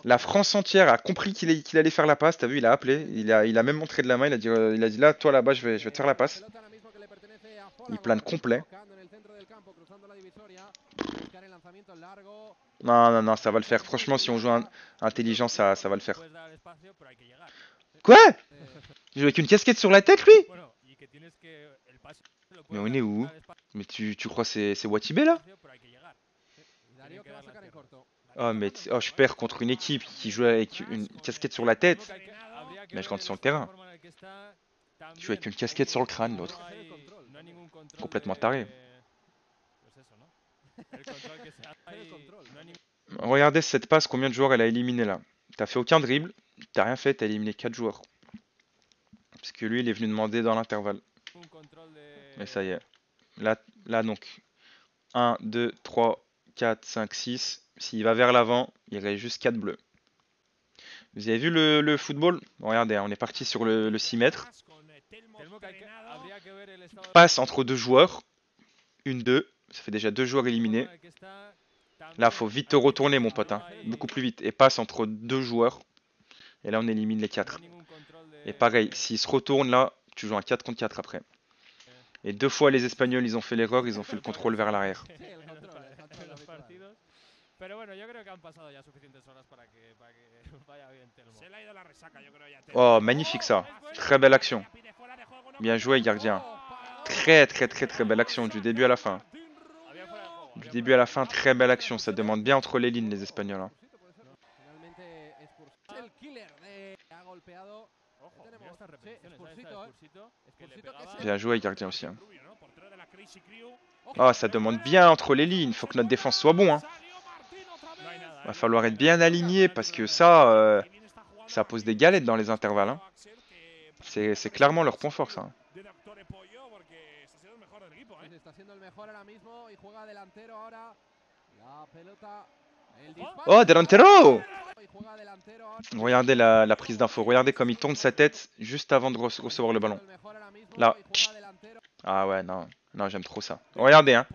La France entière a compris qu'il allait faire la passe. T'as vu, il a appelé, il a même montré de la main. Il a dit là, toi là-bas, je vais te faire la passe. Il plane complet. Non, ça va le faire. Franchement, si on joue intelligent, ça va le faire. Puedes dar espacio, pero hay que llegar. Quoi? Il joue avec une casquette sur la tête, lui? Bueno, y que tienes que el pase lo Mais puedes on dar- est où? dar espacio, Mais tu crois c'est Watibé là? pero hay que llegar. Darío que va a sacar en corto. Oh, mais je perds contre une équipe qui joue avec une casquette sur la tête. Lo que hay que- habría que Mais je ver rentre el sur le estado de terrain. forma en el que está Je joue avec también, une casquette sur le porque crâne, l'autre. no hay ningún control Complètement de- taré. Pues eso, ¿no? El control que se hace El y control. no hay ningún Regardez cette passe, combien de joueurs elle a éliminé là. T'as fait aucun dribble, t'as rien fait, t'as éliminé 4 joueurs. Parce que lui, il est venu demander dans l'intervalle. control de... Mais ça y est. Là donc, 1, 2, 3, 4, 5, 6. S'il va vers l'avant, il reste juste 4 bleus. Vous avez vu le football? Bon, regardez, hein, on est parti sur le 6 mètres. Telmo que habría que ver el estado de Passe entre deux joueurs. 1, 2. Ça fait déjà 2 joueurs éliminés. forma en el que está Là, también. faut vite te retourner, mon pote, hein. Beaucoup plus vite. Et passe entre 2 joueurs. Et là, on élimine les 4. No hay ningún control de- Et pareil, s'il se retourne là, tu joues un 4 contre 4 après. Et 2 fois, les Espagnols, ils ont fait l'erreur, ils ont fait le contrôle vers l'arrière. Sí, el en los control, el control en los habitual. partidos. Pero bueno, yo creo que han pasado ya suficientes horas para que vaya bien Telmo. Se le ha ido la resaca, yo creo ya. Oh, magnifique ça. Très belle action. Bien joué, gardien. Très belle action du début à la fin. Había fuera de juego. Du début à la fin, très belle action. Ça demande bien entre les lignes, les Espagnols, hein. Finalmente expulsado. El killer ha golpeado. Ojo, Tenemos- mira estas sí, repeticiones, ¿sabes? Spursito, Spursito, que le Spursito que pegaba- se- Bien joué, gardien aussi, hein. Rubio, ¿no? Portero de la Crazy Crew. Oh, ça demande bien entre les lignes. Faut que notre défense soit bon, hein. Salió Martín otra No hay vez. nada, Va ¿eh? falloir être bien aligné parce que ça, ça pose des galettes dans les intervalles, hein. C'est clairement leur point fort, ça, hein. De Doctor Pollo, porque está siendo el mejor del equipo, Pues ¿eh? está siendo el mejor ahora mismo y juega delantero ahora. La pelota. El disparo. Oh, delantero! Y juega delantero ahora. Regardez la prise d'info. Regardez comme il tourne sa tête juste avant de recevoir le ballon. El mejor ahora mismo Là. y juega delantero. Ah ouais, non, j'aime trop ça. Regardez, hein.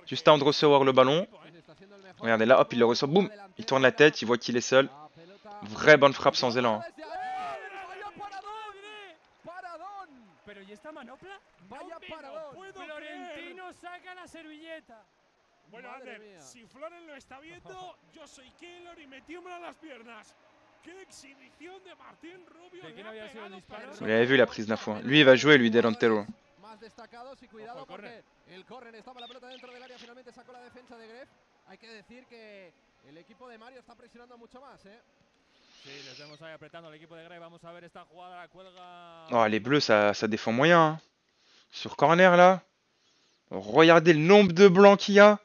Juste avant de recevoir le ballon. Pues está siendo el mejor. Regardez là, hop, il le reçoit, boum. Il tourne la tête, il voit qu'il est seul. La pelota. Vraie bonne frappe sans élan, hein. Desde ahí. Vaya paradón. Paradón. Pero ¿y esta manopla? Vaya me lo paradón. puedo Florentino saca la servilleta. Bueno, Madre Ander, mía. si Floren lo está viendo, yo soy Keylor y me tiemblan las piernas. ¡Qué exhibición de Martín Rubio! ¿De Le quién ha había sido el pegado, disparo? pero Vous l'avez vu la prise d'info, hein. Lui, il va jouer, lui, delantero. Más destacados y cuidado Ojo, el porque el córner estaba la pelota dentro del área, finalmente sacó la defensa de Gref. Hay que decir que El equipo de Mario está presionando mucho más, ¿eh? Sí, les vemos ahí apretando el equipo de Grey. Vamos a ver esta jugada, la cuelga. Oh, les bleus, ça défend moyen. Hein. Sur corner, là. Regardez le nombre de blancs qu'il y a.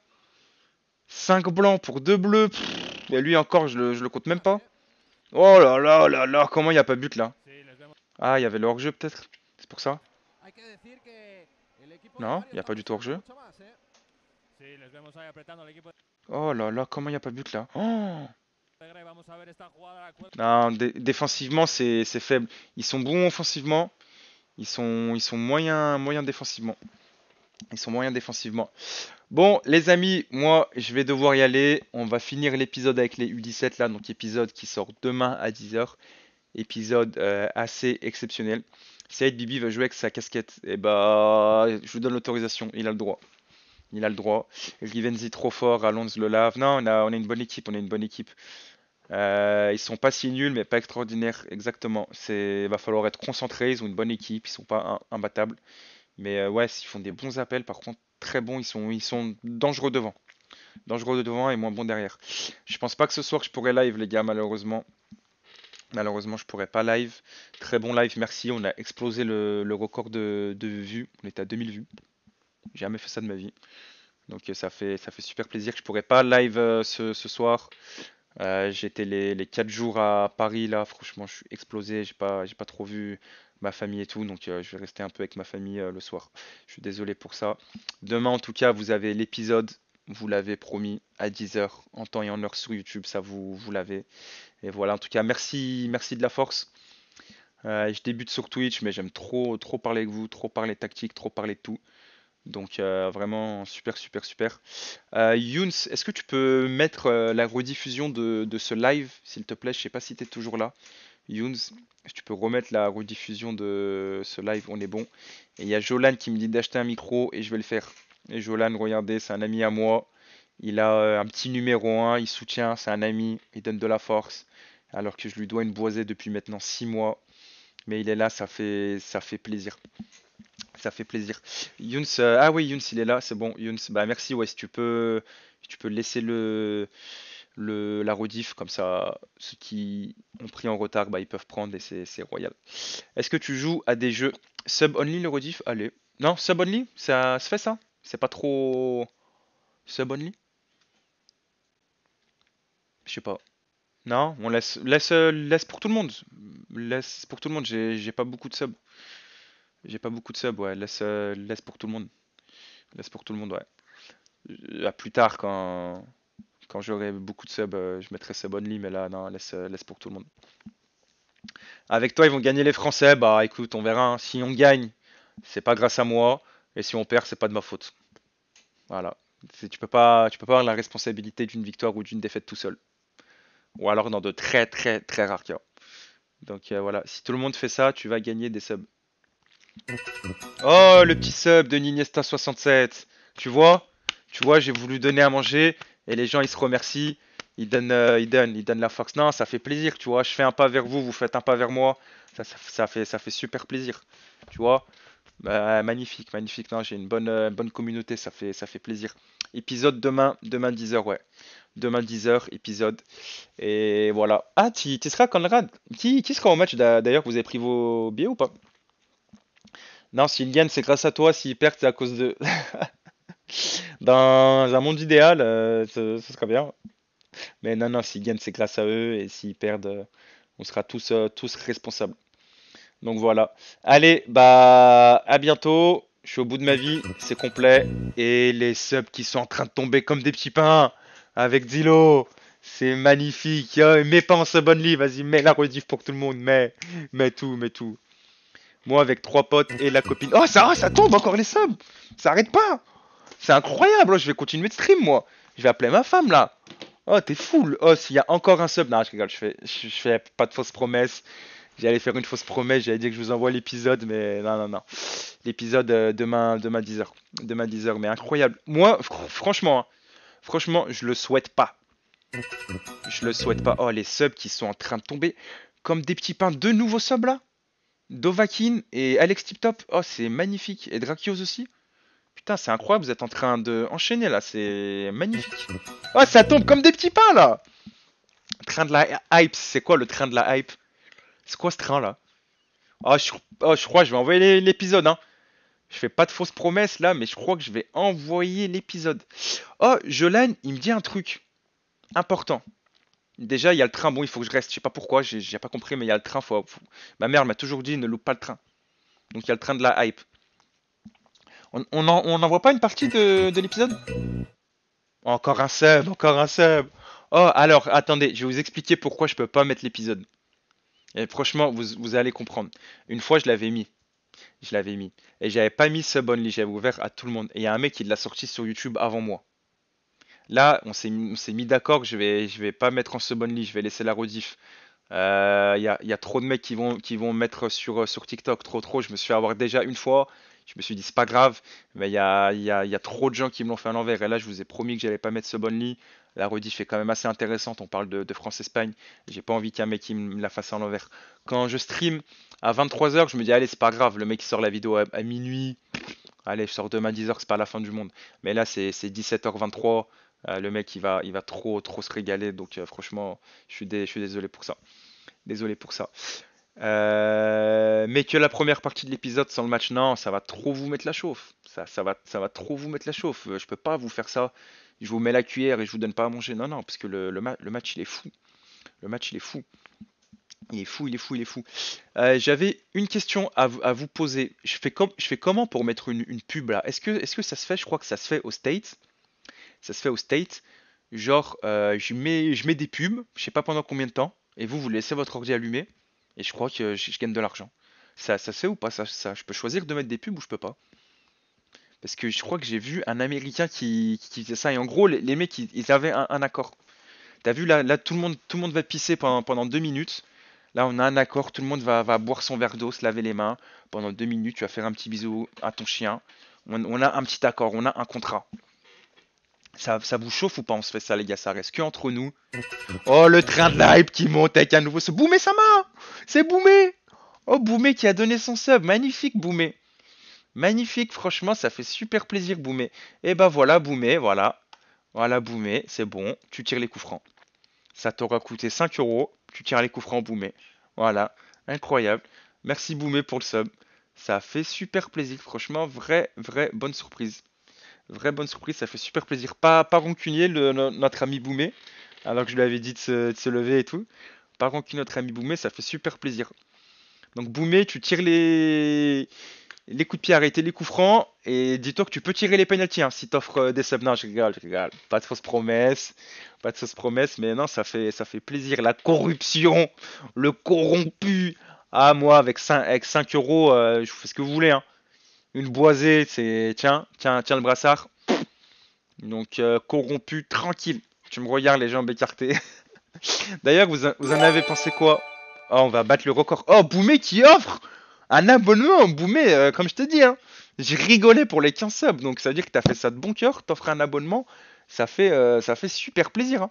5 blancs pour 2 bleus. Pff, et lui encore, je le compte même pas. Oh là là là là, comment il n'y a pas but là? Sí, les vemos. Ah, il y avait le hors-jeu peut-être? C'est pour ça? Hay que decir que el equipo de Non, Mario il n'y a está pas du tout presionando hors-jeu. mucho más, ¿eh? Sí, les vemos ahí apretando el equipo Oh là là, comment il n'y a pas but là? Oh de Grey. Vamos a ver esta jugada, la cuelga. non, défensivement, c'est faible. Ils sont bons offensivement. Ils sont moyens défensivement. Ils sont moyens défensivement. Bon, les amis, moi, je vais devoir y aller. On va finir l'épisode avec les U17 là. Donc, épisode qui sort demain à 10h. Épisode assez exceptionnel. Saïd Bibi va jouer avec sa casquette. Et bah, je lui donne l'autorisation. Il a le droit. Il a le droit. Rivenzi trop fort. Alonso le lave. Non, on a une bonne équipe. On a une bonne équipe. Ils sont pas si nuls, mais pas extraordinaires. Exactement. Va falloir être concentré. Ils ont une bonne équipe. Ils sont pas imbattables. Mais ouais, ils font des bons appels. Par contre, très bons. Ils sont dangereux devant. Dangereux devant et moins bons derrière. Je pense pas que ce soir je pourrais live, les gars, malheureusement. Malheureusement, je pourrais pas live. Très bon live, merci. On a explosé le record de vues. On était à 2000 vues. J'ai jamais fait ça de ma vie. Donc ça fait super plaisir. Je pourrais pas live ce soir. J'étais les 4 jours à Paris là. Franchement, je suis explosé. J'ai pas trop vu ma famille et tout. Donc je vais rester un peu avec ma famille le soir. Je suis désolé pour ça. Demain, en tout cas, vous avez l'épisode. Vous l'avez promis à 10h en temps et en heure sur YouTube. Ça, vous l'avez. Et voilà, en tout cas, merci de la force. Je débute sur Twitch, mais j'aime trop parler avec vous, trop parler tactique, trop parler de tout. Donc vraiment super. Younes, est-ce que tu peux mettre la rediffusion de ce live, s'il te plaît? Je sais pas si tu es toujours là. Younes, si tu peux remettre la rediffusion de ce live, on est bon. Et il y a Jolan qui me dit d'acheter un micro et je vais le faire. Et Jolan, regardez, c'est un ami à moi. Il a un petit numéro 1, il soutient, c'est un ami, il donne de la force. Alors que je lui dois une boisée depuis maintenant 6 mois. Mais il est là, ça fait plaisir. Ça fait plaisir. Younes, ah oui, Younes, il est là, c'est bon. Younes, bah merci, ouais, si tu peux laisser la rediff, comme ça, ceux qui ont pris en retard, bah ils peuvent prendre et c'est royal. Est-ce que tu joues à des jeux sub-only, le rediff? Allez. Non, sub-only? Ça se fait ça? C'est pas trop sub-only? Je sais pas. Non, on laisse pour tout le monde. Laisse pour tout le monde. J'ai pas beaucoup de subs. J'ai pas beaucoup de subs, ouais. Laisse pour tout le monde. Laisse pour tout le monde, ouais. À plus tard, quand j'aurai beaucoup de subs, je mettrai sub only, mais là, non, laisse pour tout le monde. Avec toi, ils vont gagner les Français. Bah écoute, on verra. Hein. Si on gagne, c'est pas grâce à moi. Et si on perd, c'est pas de ma faute. Voilà. Tu peux pas avoir la responsabilité d'une victoire ou d'une défaite tout seul. Ou alors dans de très rares cas. Donc voilà, si tout le monde fait ça, tu vas gagner des subs. Oh, le petit sub de Niniesta67. Tu vois, j'ai voulu donner à manger et les gens ils se remercient. Ils donnent la force. Non, ça fait plaisir, tu vois. Je fais un pas vers vous, vous faites un pas vers moi. Ça fait super plaisir. Tu vois. Bah, magnifique. Non, j'ai une bonne communauté, ça fait plaisir. Épisode demain 10h, ouais. Demain 10h, épisode. Et voilà. Ah, tu seras Conrad. Qui sera au match d'ailleurs? Vous avez pris vos billets ou pas? Non, s'ils gagnent, c'est grâce à toi. S'ils perdent, c'est à cause de. Dans un monde idéal, ce serait bien. Mais non, s'ils gagnent, c'est grâce à eux. Et s'ils perdent, on sera tous responsables. Donc voilà. Allez, bah à bientôt. Je suis au bout de ma vie, c'est complet. Et les subs qui sont en train de tomber comme des petits pains avec Zilo. C'est magnifique. Oh, mets pas en sub only, vas-y, mets la rediff pour tout le monde. Mets tout. Moi avec 3 potes et la copine. Oh, ça tombe encore les subs. Ça arrête pas. C'est incroyable. Oh, je vais continuer de stream, moi. Je vais appeler ma femme là. Oh, t'es full. Oh, s'il y a encore un sub. Non, je rigole, je fais pas de fausses promesses. J'allais faire une fausse promesse, j'allais dire que je vous envoie l'épisode, mais non. L'épisode demain 10h. Demain 10h, mais incroyable. Moi, franchement, je le souhaite pas. Je le souhaite pas. Oh, les subs qui sont en train de tomber comme des petits pains. 2 nouveaux subs là. Dovahkiin et Alex Tiptop. Oh, c'est magnifique. Et Drakios aussi. Putain, c'est incroyable, vous êtes en train de enchaîner là, c'est magnifique. Oh, ça tombe comme des petits pains là. Train de la hype, c'est quoi le train de la hype? C'est quoi ce train là? Je crois que je vais envoyer l'épisode, hein. Je fais pas de fausses promesses là, mais je crois que je vais envoyer l'épisode. Oh, Jolan, il me dit un truc important. Déjà, il y a le train, bon, il faut que je reste. Je sais pas pourquoi, j'ai pas compris, mais il y a le train. Ma mère m'a toujours dit ne loupe pas le train. Donc il y a le train de la hype. On envoie pas une partie de l'épisode? Encore un sub, encore un sub. Oh, alors, attendez, je vais vous expliquer pourquoi je peux pas mettre l'épisode. Et franchement, vous allez comprendre. Une fois, je l'avais mis. Je l'avais mis. Et j'avais pas mis sub only, j'avais ouvert à tout le monde. Et il y a un mec qui l'a sorti sur YouTube avant moi. Là, on s'est mis d'accord que je vais pas mettre en sub only, je vais laisser la rediff. Y a trop de mecs qui vont mettre sur TikTok, trop. Je me suis fait avoir déjà une fois. Je me suis dit, c'est pas grave, mais il y a trop de gens qui me l'ont fait à l'envers. Et là, je vous ai promis que j'allais pas mettre sub only. La rediff est quand même assez intéressante. On parle de France-Espagne. J'ai pas envie qu'un mec qui me la fasse à l'envers. Quand je stream à 23h, je me dis, allez, c'est pas grave. Le mec qui sort la vidéo à minuit. Allez, je sors demain à 10h, c'est pas la fin du monde. Mais là, c'est 17h23. Le mec, il va trop se régaler. Donc, franchement, je suis désolé pour ça. Désolé pour ça. Mais que la première partie de l'épisode sans le match, non, ça va trop vous mettre la chauffe. Ça va trop vous mettre la chauffe. Je peux pas vous faire ça. Je vous mets la cuillère et je vous donne pas à manger. Non, parce que le match, il est fou. Le match, il est fou. Il est fou. J'avais une question à vous poser. Je fais comment pour mettre une pub là? Est-ce que ça se fait? Je crois que ça se fait aux States. Ça se fait aux States. Genre, je mets des pubs, je sais pas pendant combien de temps, et vous laissez votre ordi allumé, et je crois que je gagne de l'argent. Ça se fait ou pas ça? Je peux choisir de mettre des pubs ou je peux pas? Parce que je crois que j'ai vu un Américain qui faisait ça, et en gros, les mecs, ils avaient un accord. T'as vu, là tout le monde va pisser pendant 2 minutes. Là, on a un accord, tout le monde va boire son verre d'eau, se laver les mains. Pendant 2 minutes, tu vas faire un petit bisou à ton chien. On a un petit accord, on a un contrat. Ça vous chauffe ou pas? On se fait ça, les gars, ça reste que entre nous. Oh, le train de la hype qui monte avec un nouveau sub. Boumé Sama! C'est Boumé! Oh, Boumé qui a donné son sub. Magnifique, Boumé. Magnifique, franchement, ça fait super plaisir, Boumé. Et bah voilà, Boumé, voilà. Voilà, Boumé, c'est bon. Tu tires les coups francs. Ça t'aura coûté 5 euros. Tu tires les coups francs, Boumé. Voilà, incroyable. Merci, Boumé, pour le sub. Ça fait super plaisir, franchement, vraie bonne surprise. Vraie bonne surprise, ça fait super plaisir. Pas rancunier notre ami Boumé, alors que je lui avais dit de se lever et tout. Pas rancunier notre ami Boumé, ça fait super plaisir. Donc Boumé, tu tires les coups de pied arrêtés, les coups francs, et dis-toi que tu peux tirer les penalties hein, si t'offres des subs. Non, je rigole. Pas de fausses promesses, mais non, ça fait plaisir. La corruption, le corrompu. Ah, moi, avec 5 euros, je vous fais ce que vous voulez, hein. Une boisée, c'est tiens le brassard. Donc corrompu, tranquille. Tu me regardes les jambes écartées. D'ailleurs, vous en avez pensé quoi? Oh, on va battre le record. Oh, Boumé qui offre un abonnement. Boumé, comme je te dis, hein, j'ai rigolé pour les 15 subs. Donc ça veut dire que t'as fait ça de bon cœur. T'offres un abonnement. Ça fait super plaisir. Hein.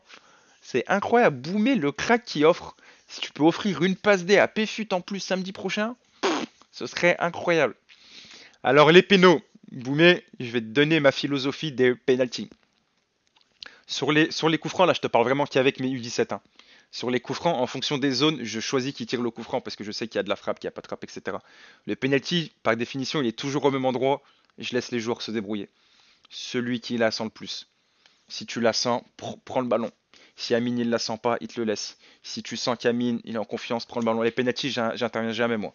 C'est incroyable. Boumé, le crack qui offre. Si tu peux offrir une passe D à PFUT en plus samedi prochain, ce serait incroyable. Alors les pénaux, Boumé, je vais te donner ma philosophie des penalties. Sur les coups francs, là je te parle vraiment qu'avec mes U17. Hein. Sur les coups francs, en fonction des zones, je choisis qui tire le coup franc parce que je sais qu'il y a de la frappe, qu'il n'y a pas de frappe, etc. Le penalty, par définition, il est toujours au même endroit et je laisse les joueurs se débrouiller. Celui qui la sent le plus. Si tu la sens, prends le ballon. Si Amine il la sent pas, il te le laisse. Si tu sens qu'Amine il est en confiance, prends le ballon. Les penalties, j'interviens jamais moi.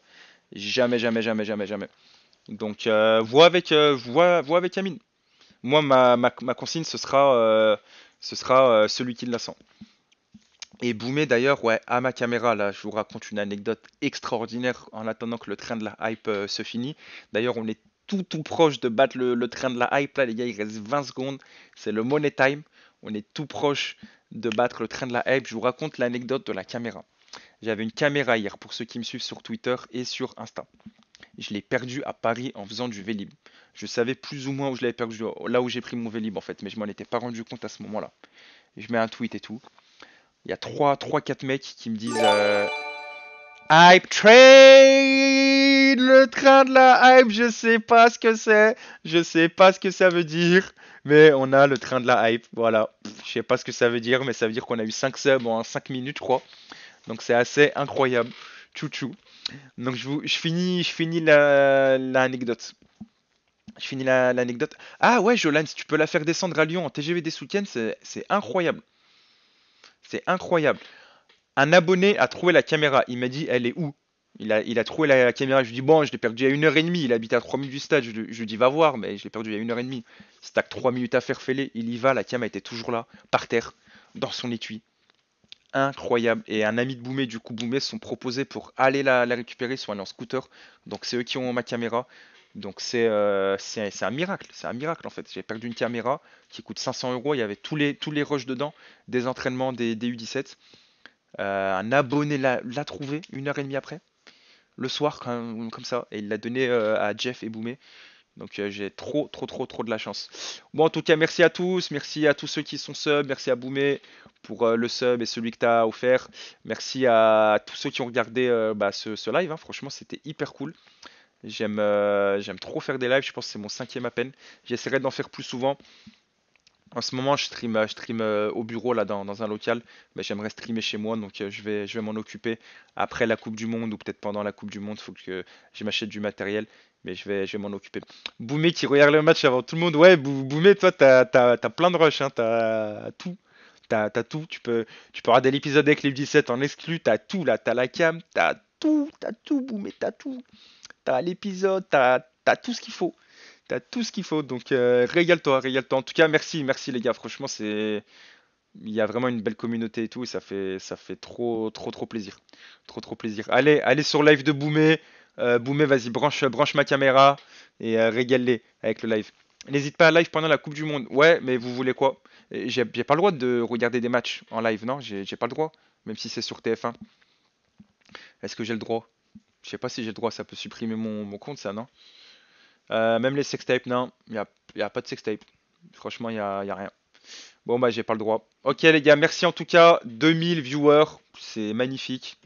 Jamais. Donc vois avec Amine. Moi ma consigne ce sera celui qui la sent. Et Boumé d'ailleurs, ouais, à ma caméra là, je vous raconte une anecdote extraordinaire en attendant que le train de la hype se finisse. D'ailleurs, on est tout proche de battre le train de la hype là, les gars, il reste 20 secondes, c'est le money time. On est tout proche de battre le train de la hype. Je vous raconte l'anecdote de la caméra. J'avais une caméra hier pour ceux qui me suivent sur Twitter et sur Insta. Je l'ai perdu à Paris en faisant du Vélib. Je savais plus ou moins où je l'avais perdu, là où j'ai pris mon Vélib en fait, mais je m'en étais pas rendu compte à ce moment-là. Je mets un tweet et tout. Il y a 3-4 mecs qui me disent Hype Train oui, le train de la hype, je sais pas ce que c'est. Je sais pas ce que ça veut dire. Mais on a le train de la hype, voilà. Je sais pas ce que ça veut dire, mais ça veut dire qu'on a eu 5 subs en 5 minutes, je crois. Donc c'est assez incroyable. Chouchou. Donc je finis l'anecdote. Je finis l'anecdote. Ah ouais, Jolan, si tu peux la faire descendre à Lyon en TGV ce week-end, c'est incroyable. C'est incroyable. Un abonné a trouvé la caméra. Il m'a dit, elle est où? Il a trouvé la caméra. Je lui dis, bon, je l'ai perdu il y a 1 h 30. Il habite à 3 minutes du stade. Je lui dis, va voir, mais je l'ai perdu il y a 1 h 30. Si t'as que 3 minutes à faire fêler, il y va. La cam était toujours là, par terre, dans son étui. Incroyable. Et un ami de Boumé, du coup, Boumé, se sont proposés pour aller la récupérer. Ils sont allés en scooter. Donc, c'est eux qui ont ma caméra. Donc, c'est un miracle. C'est un miracle, en fait. J'ai perdu une caméra qui coûte 500 euros. Il y avait tous les rushs dedans, des entraînements, des U17. Un abonné l'a trouvé 1 h 30 après, le soir, comme ça. Et il l'a donné à Jeff et Boumé. Donc j'ai trop, trop, trop, trop de la chance. Bon, en tout cas, merci à tous. Merci à tous ceux qui sont sub. Merci à Boumé pour le sub et celui que tu as offert. Merci à tous ceux qui ont regardé ce live, hein. Franchement, c'était hyper cool. J'aime trop faire des lives. Je pense que c'est mon 5e à peine. J'essaierai d'en faire plus souvent. En ce moment, je stream au bureau là dans un local, mais j'aimerais streamer chez moi, donc je vais m'en occuper après la Coupe du Monde ou peut-être pendant la Coupe du Monde. Il faut que je m'achète du matériel, mais je vais m'en occuper. Boumé qui regarde le match avant tout le monde. Ouais, Boumé, toi, t'as plein de rush, hein, t'as tout. T'as tout. Tu peux regarder l'épisode avec les 17 en exclu. T'as tout là. T'as la cam. T'as tout, Boumé. T'as tout. T'as l'épisode. T'as tout ce qu'il faut. T'as tout ce qu'il faut, donc régale-toi, régale-toi. En tout cas, merci, merci les gars. Franchement, il y a vraiment une belle communauté et tout, et ça fait trop, trop, trop plaisir, trop, trop plaisir. Allez sur live de Boumé. Boumé, vas-y, branche ma caméra et régale-les avec le live. N'hésite pas à live pendant la Coupe du Monde. Ouais, mais vous voulez quoi? J'ai pas le droit de regarder des matchs en live, non? J'ai pas le droit, même si c'est sur TF1. Est-ce que j'ai le droit? Je sais pas si j'ai le droit. Ça peut supprimer mon compte, ça, non? Même les sextapes, non, y a pas de sextape. Franchement, y a rien. Bon, bah, j'ai pas le droit. Ok, les gars, merci en tout cas. 2000 viewers, c'est magnifique.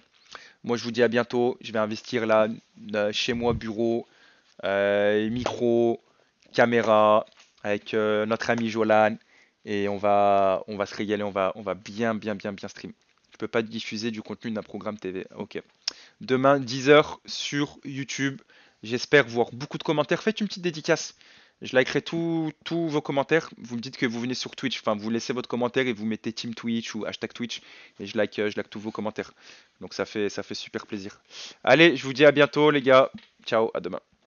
Moi, je vous dis à bientôt. Je vais investir là, chez moi, bureau, micro, caméra, avec notre ami Jolan. Et on va se régaler. On va bien, bien, bien, bien stream. Je peux pas diffuser du contenu d'un programme TV. Ok. Demain, 10 h sur YouTube. J'espère voir beaucoup de commentaires. Faites une petite dédicace. Je likerai tous vos commentaires. Vous me dites que vous venez sur Twitch. Enfin, vous laissez votre commentaire et vous mettez Team Twitch ou hashtag Twitch. Et je like tous vos commentaires. Donc ça fait super plaisir. Allez, je vous dis à bientôt les gars. Ciao, à demain.